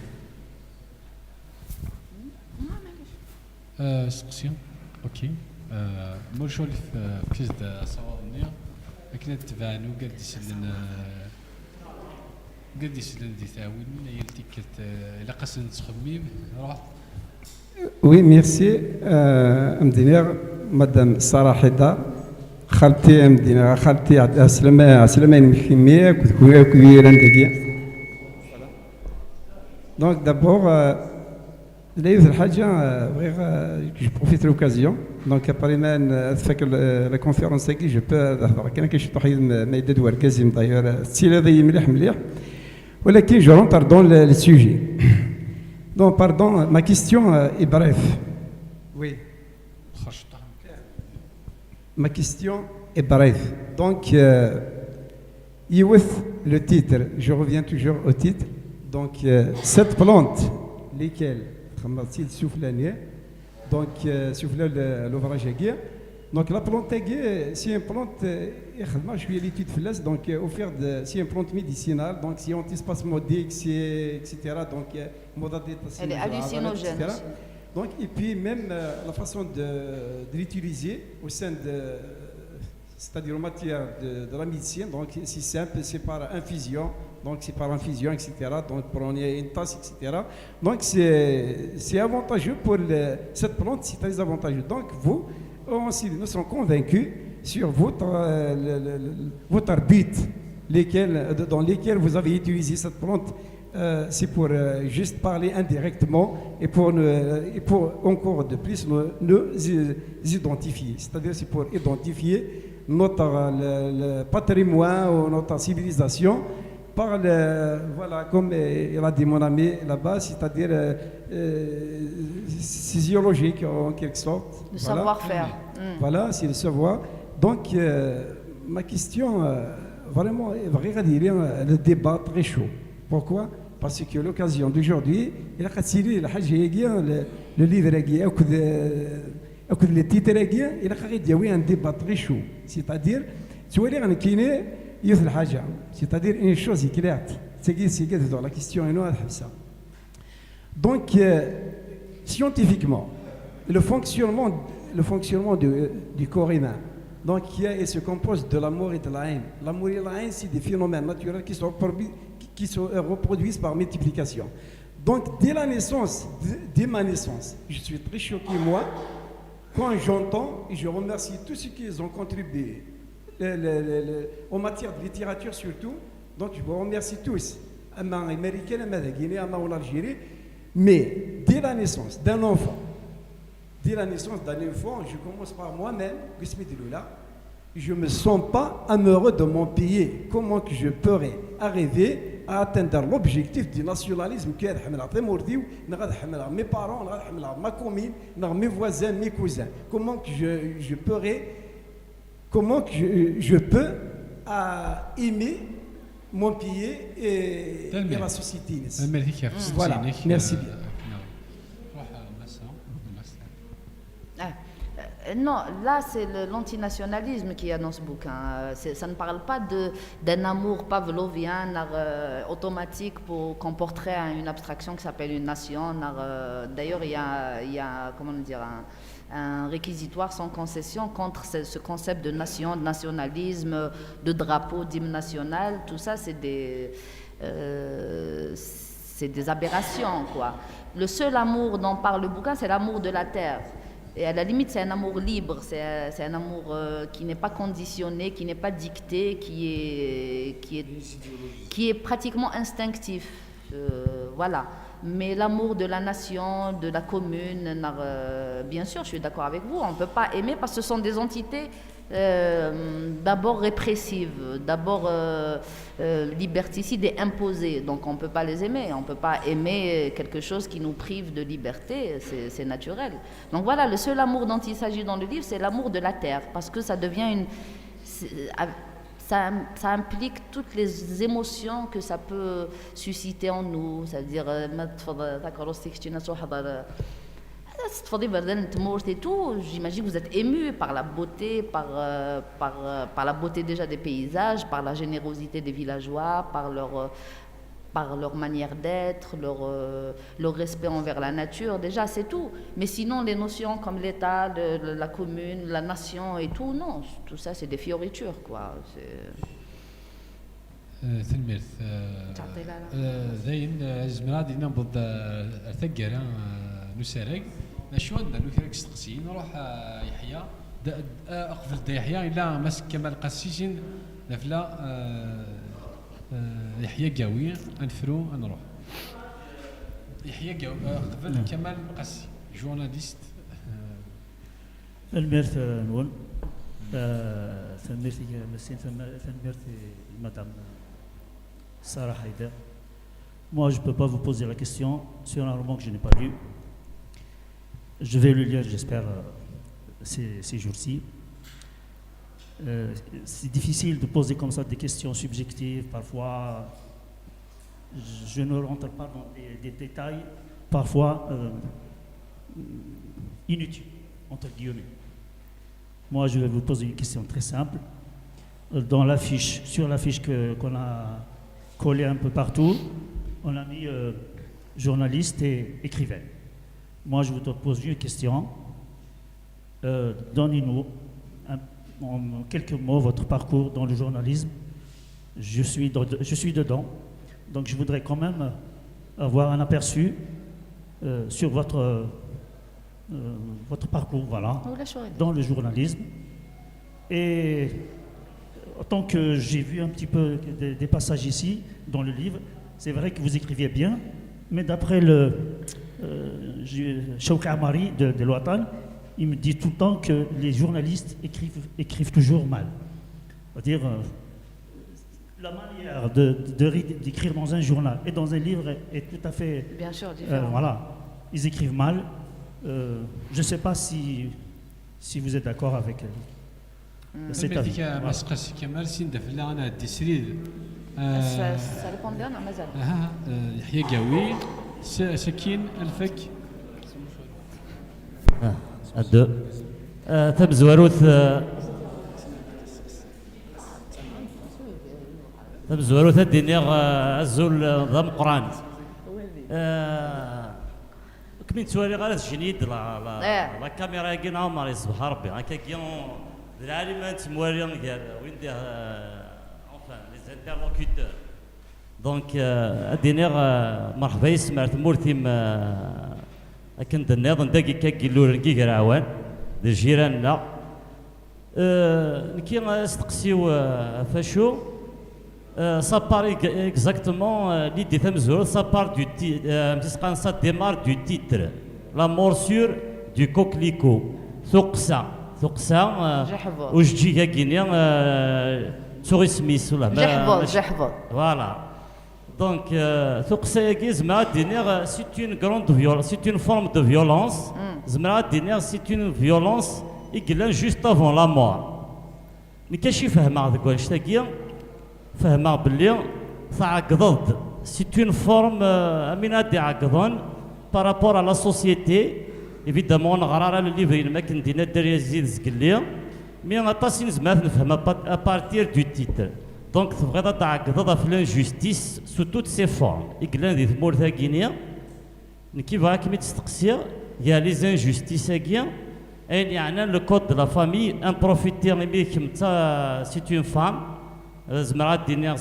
سقسي اوكي مرجولي في كيس دا صوابني كنا تبعنو قال دي سلن قال دي سلن دي تاوين يلتي كت الا قاسن تخميم راه Oui, merci. مدينير مدام سارة حيدر خالتي مدينير خالتي عسلمان مخيمية كويرة ندقيا. Donc d'abord, là il y a une chose, je profite de l'occasion. Donc après la conférence qui je peux كان كيشطح ما يدور كازم d'ailleurs ستيل هذا مليح مليح. ولكن je rentre dans le sujet. Donc, pardon, ma question est brève. Oui. Ma question est brève. Donc, le titre, je reviens toujours au titre. Donc, cette plante, lesquelles, donc, souffle l'ouvrage aiguë. Donc, la plante aiguë, c'est une plante, je suis à l'étude flash, donc, c'est une plante médicinale, donc, c'est antispasmodique, etc. Donc, elle est hallucinogène. Donc, et puis, même la façon de l'utiliser au sein de, c'est-à-dire en matière de la médecine, donc, c'est simple, c'est par infusion. Donc c'est par infusion, etc. Donc prenez une tasse, etc. Donc c'est avantageux pour cette plante, c'est très avantageux. Donc vous, aussi, nous sommes convaincus sur votre but, dans lesquels vous avez utilisé cette plante. C'est pour juste parler indirectement et pour encore de plus nous identifier. C'est-à-dire c'est pour identifier notre le patrimoine ou notre civilisation. Par voilà, comme il a dit mon ami là-bas, c'est-à-dire physiologique en quelque sorte. Le savoir-faire. Voilà, c'est le savoir. Donc, ma question, vraiment, le débat très chaud. Pourquoi? Parce que l'occasion d'aujourd'hui, il a le livre, le titre, il a un débat très chaud. C'est-à-dire, tu vois, c'est-à-dire une chose qui est dans la question et non ça. Donc, scientifiquement, le fonctionnement du corps humain, donc, il se compose de l'amour et de la haine. L'amour et la haine, c'est des phénomènes naturels qui se reproduisent par multiplication. Donc, dès ma naissance, je suis très choqué, moi, quand j'entends et je remercie tous ceux qui ont contribué. En matière de littérature surtout, donc je vous remercie tous, américains, guinéens, en Algérie, mais dès la naissance d'un enfant, je commence par moi-même, je ne me sens pas amoureux de mon pays. Comment que je pourrais arriver à atteindre l'objectif du nationalisme qui est mes parents, ma commune, mes voisins, mes cousins. Comment que je pourrais comment je peux aimer mon pays et la société. Voilà, merci bien. Non, là c'est l'antinationalisme qui est dans ce bouquin. Ça ne parle pas d'un amour pavlovien, automatique qu'on porterait à une abstraction qui s'appelle une nation. D'ailleurs, il y a comment dire, un réquisitoire sans concession contre ce concept de nation, de nationalisme, de drapeau, d'hymne national. Tout ça, c'est des aberrations, quoi. Le seul amour dont parle le bouquin, c'est l'amour de la terre. Et à la limite, c'est un amour libre, c'est un amour qui n'est pas conditionné, qui n'est pas dicté, qui est pratiquement instinctif. Voilà. Mais l'amour de la nation, de la commune, bien sûr, je suis d'accord avec vous, on ne peut pas aimer parce que ce sont des entités d'abord répressives, d'abord liberticides et imposées. Donc on ne peut pas les aimer, on ne peut pas aimer quelque chose qui nous prive de liberté, c'est naturel. Donc voilà, le seul amour dont il s'agit dans le livre, c'est l'amour de la terre, parce que ça devient ça implique toutes les émotions que ça peut susciter en nous, c'est-à-dire et tout, j'imagine que vous êtes ému par la beauté, par la beauté déjà des paysages, par la générosité des villageois, par leur manière d'être, leur respect envers la nature, déjà c'est tout. Mais sinon les notions comme l'État, la commune, la nation et tout, non, tout ça c'est des fioritures quoi. تلميذ زين زمرا دينا نبض ثقرا نسارق شو عندنا لو كراك استقسي نروح يحيى اقفل دا يحيى الا ماسك كمال قسيسين نفلا يحيى قاوي نفرو نروح يحيى قاوي قبل كمال قسي جورناليست الميرث نون ثمرتي مسين ثمرتي مدام Sarah Haider. Moi, je ne peux pas vous poser la question sur un roman que je n'ai pas lu. Je vais le lire, j'espère, ces jours-ci. C'est difficile de poser comme ça des questions subjectives. Parfois, je ne rentre pas dans des détails, parfois inutiles, entre guillemets. Moi, je vais vous poser une question très simple. Dans l'affiche, sur l'affiche qu'on a collée un peu partout, on a mis journaliste et écrivain. Moi, je vous pose une question. Donnez-nous en quelques mots votre parcours dans le journalisme. Je suis dedans, donc je voudrais quand même avoir un aperçu sur votre parcours, voilà, dans le journalisme. Et autant que j'ai vu un petit peu des passages ici, dans le livre, c'est vrai que vous écriviez bien, mais d'après le Chawka Amari de l'Ouatan, il me dit tout le temps que les journalistes écrivent toujours mal. C'est-à-dire, la manière d'écrire dans un journal et dans un livre est tout à fait... Bien sûr, différent. Voilà, ils écrivent mal. Je ne sais pas si vous êtes d'accord avec cet avis. ما سقسي كمال سين دفلا انا دي سرير Ça dépend bien, مازال. يحيى قاوي سكين الفك ثم زواروث الدنيا الزول ضم قران كمين توالي غير الجنيد لا كاميرا كي نعمر يصبح ربي هكا كي العالم تموالي قال وين دي لي انترلوكوتور دونك الدنيا مرحبا يسمع تمورتيم كنت النظام داكي كاكيلور نكي عوان ديال جيراننا نكي استقسيو فاشو ça part exactement l'idée de ça part du ça démarre du titre la morsure du coquelicot ثقسا واش تجي كاكينيا توريسميس ولا جحفظ voilà donc c'est une grande violence, c'est une forme de violence. C'est une violence qui juste avant la mort. Mais qu'est-ce que je fais c'est une forme par rapport à la société. Évidemment, on a le livre, mais on a à partir du titre. Donc, il faut l'injustice sous toutes ses formes. Il y a les injustices. Il y a le code de la famille. Un profiter, c'est une femme.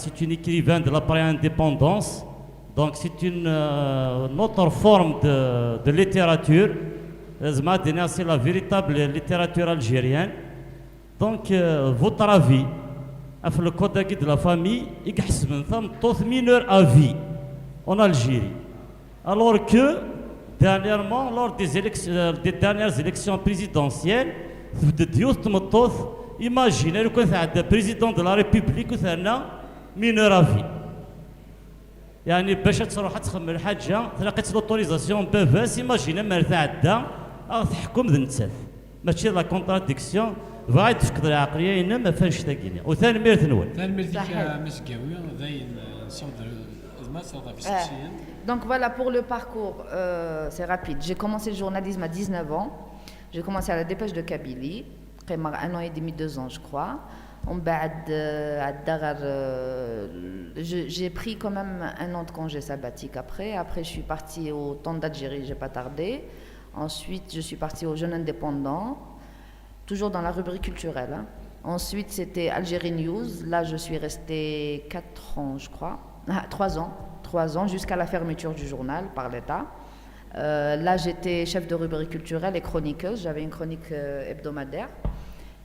C'est une écrivaine de la pré-indépendance. Donc, c'est une autre forme de littérature. C'est la véritable littérature algérienne. Donc, votre avis le code de la famille, il y a mineur à vie en Algérie. Alors que, dernièrement, lors des dernières élections présidentielles, il imaginez le président de la République وثانا mineur à vie. يعني باش تروح تخمم الحاجه تلاقيت لوتوريزاسيون بافاس ايماجينا ما تعدى تحكم ذ نتاف ماشي لا كونتراديكسيون فغايد تفقد العقليه هنا ما فاش تاكيني وثاني ميرت نول ثاني ميرت مسكاوي ذاين نصود ما صاد في الشخصيه. Donc voilà pour le parcours, c'est rapide. J'ai commencé le journalisme à 19 ans. J'ai commencé à la Dépêche de Kabylie, après 1 an et demi, 2 ans je crois. J'ai pris quand même un an de congé sabbatique après. Après, je suis partie au Temps d'Algérie, j'ai pas tardé. Ensuite, je suis partie au Jeune Indépendant, toujours dans la rubrique culturelle. Hein. Ensuite, c'était Algérie News. Là, je suis restée 4 ans, je crois. 3 ans. 3 ans, jusqu'à la fermeture du journal par l'État. Là, j'étais chef de rubrique culturelle et chroniqueuse. J'avais une chronique hebdomadaire.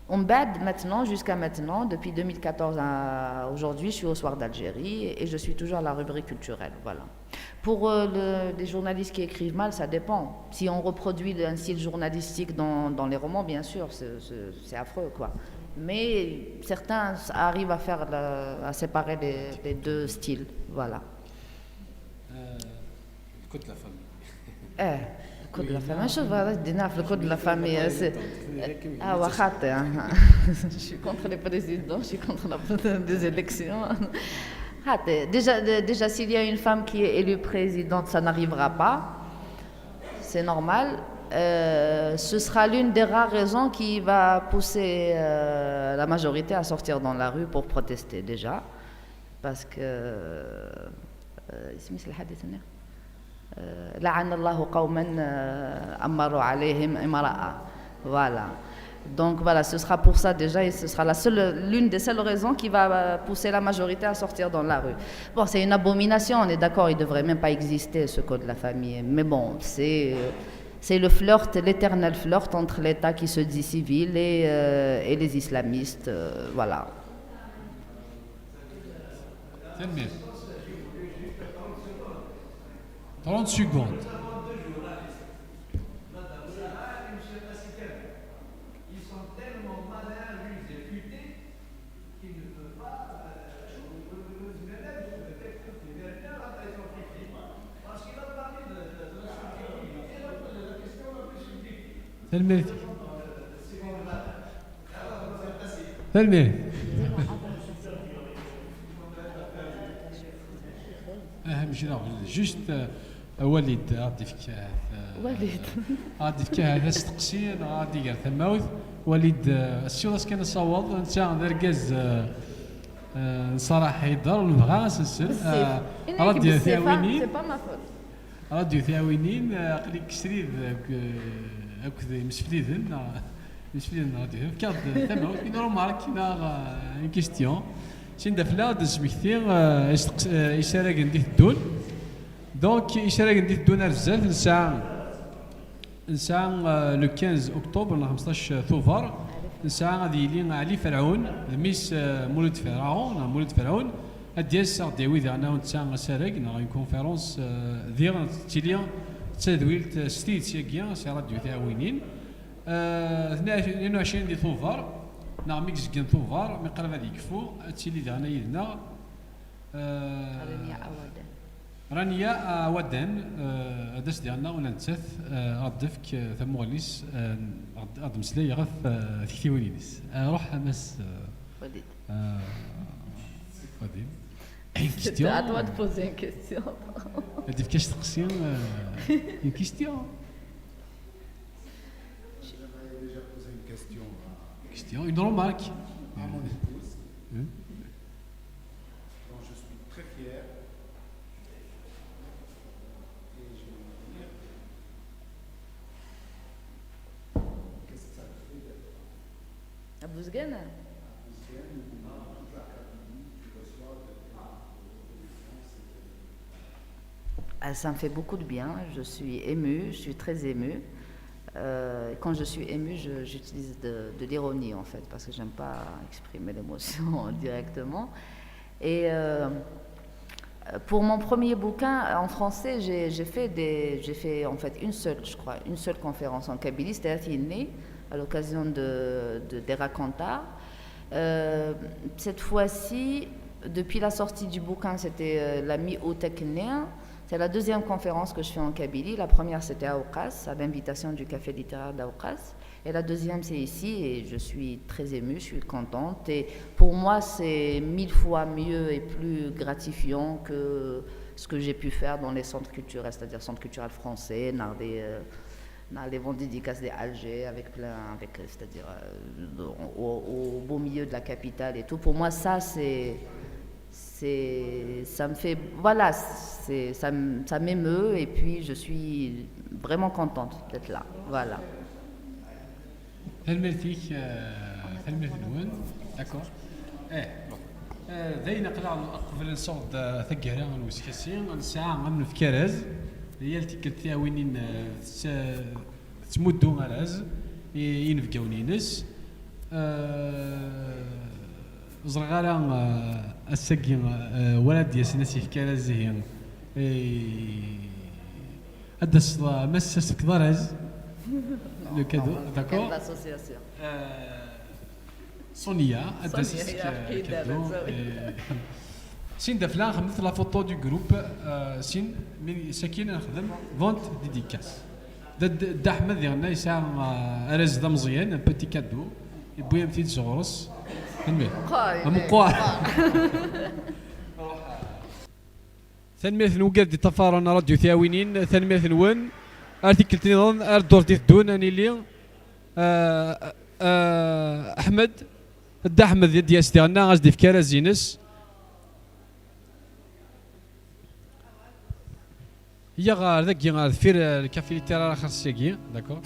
Maintenant, jusqu'à maintenant, depuis 2014 à aujourd'hui, je suis au Soir d'Algérie et je suis toujours à la rubrique culturelle. Voilà. Pour les journalistes qui écrivent mal, ça dépend. Si on reproduit un style journalistique dans les romans, bien sûr, c'est affreux, quoi. Mais certains arrivent à faire à séparer les deux styles. Voilà. Le code de la famille. Le code de la famille, le code de la famille, je suis contre les présidents, je suis contre les élections. Déjà, s'il y a une femme qui est élue présidente, ça n'arrivera pas. C'est normal. Ce sera l'une des rares raisons qui va pousser la majorité à sortir dans la rue pour protester déjà. Parce que... لعن الله قوما أمروا عليهم امرأة. Voilà. Donc voilà, ce sera pour ça déjà et ce sera l'une des seules raisons qui va pousser la majorité à sortir dans la rue. Bon, c'est une abomination, on est d'accord, il ne devrait même pas exister ce code de la famille. Mais bon, c'est le flirt, l'éternel flirt entre l'État qui se dit civil et les islamistes. Voilà. 30 secondes. Ils sont tellement malins, justes et futés, qu'ils ne peuvent pas parce qu'il a parlé de la subjectivité, il a posé la question un peu subjective. C'est le mérite. C'est le mérite. Juste وليد غادي فيك غادي فيك هذا استقسين غادي كاع ثماوث وليد السيوط كان صواب انت دركاز صراحه يدار نبغى نسلسل راديو ثاوينين راديو ثاوينين قليك شريد هكذا مسفليدن راديو كاد ثماوث نورمال كاينه اون كيستيون شين دافلا دزمكتي إشارة ندير الدون دونك إشارة ندير الدون رزاف نسعى لو 15 أكتوبر 15 ثوفر نسعى غادي يلي علي فرعون ميس مولد فرعون هادياس غادي ويدي أنا ونتسعى غسارق اون كونفيرونس ديال تيليا تدويلت ستيت سيكيا سي راديو تاوينين 22 ديال ثوفر ميكس كان ثوفار مي قرب هذا يكفو تيلي دانا يدنا رانيا ودان هذاش ديالنا ولا نتث غادفك ثموغليس غاد مسلاي غاف ثيوينيس روح مس وديد C'était à toi de poser une question. هذه كاش تقسيم une question. Une remarque. À mon épouse, dont je suis très fier. Et je vais vous dire, qu'est-ce que ça fait d'être à Bouzgane? Ça me fait beaucoup de bien, je suis émue, je suis très émue. Quand je suis émue, j'utilise de l'ironie en fait, parce que j'aime pas exprimer l'émotion directement. Et pour mon premier bouquin en français, j'ai fait en fait une seule conférence en kabylie, c'était à l'occasion des racontars. Cette fois-ci, depuis la sortie du bouquin, c'était la mi-Oteknéen. C'est la deuxième conférence que je fais en Kabylie. La première, c'était à Oukas, à l'invitation du Café littéraire d'Aoukas. Et la deuxième, c'est ici, et je suis très émue, je suis contente. Et pour moi, c'est 1000 fois mieux et plus gratifiant que ce que j'ai pu faire dans les centres culturels, c'est-à-dire centre culturel français, dans les ventes dédicaces des Alger, c'est-à-dire au beau milieu de la capitale et tout. Pour moi, ça, ça me fait, voilà, ça m'émeut, et puis je suis vraiment contente d'être là, voilà. تلميذتك تلميذ الون داكور داينا قلع قبل نصوت ثقهرا ونوسكاسي نساعة غنف كراز هي التي وين تمدو غراز ينفقاونينس زرغالا الساقي ولد ياسناسي في كراز هي أدس مسس كدراز le cadeau, d'accord. L'association. Sonia, adresse cadeau. Sin dafla خدمت la photo du groupe sin من ساكن نخدم vente dédicace. دا أحمد يغنى يساع أرز دا مزيان un petit cadeau يبغي يمثل زغرس المهم مقوار ثنمية نوقات دي تفارنا راديو ثاوينين ثنمية نون ارتيكل تنظن اردور دون اني لي احمد دا احمد ديال ستيغنا غازدي في كرازينس هي غار ذاك غار فير الكافي ليترار خاص داكور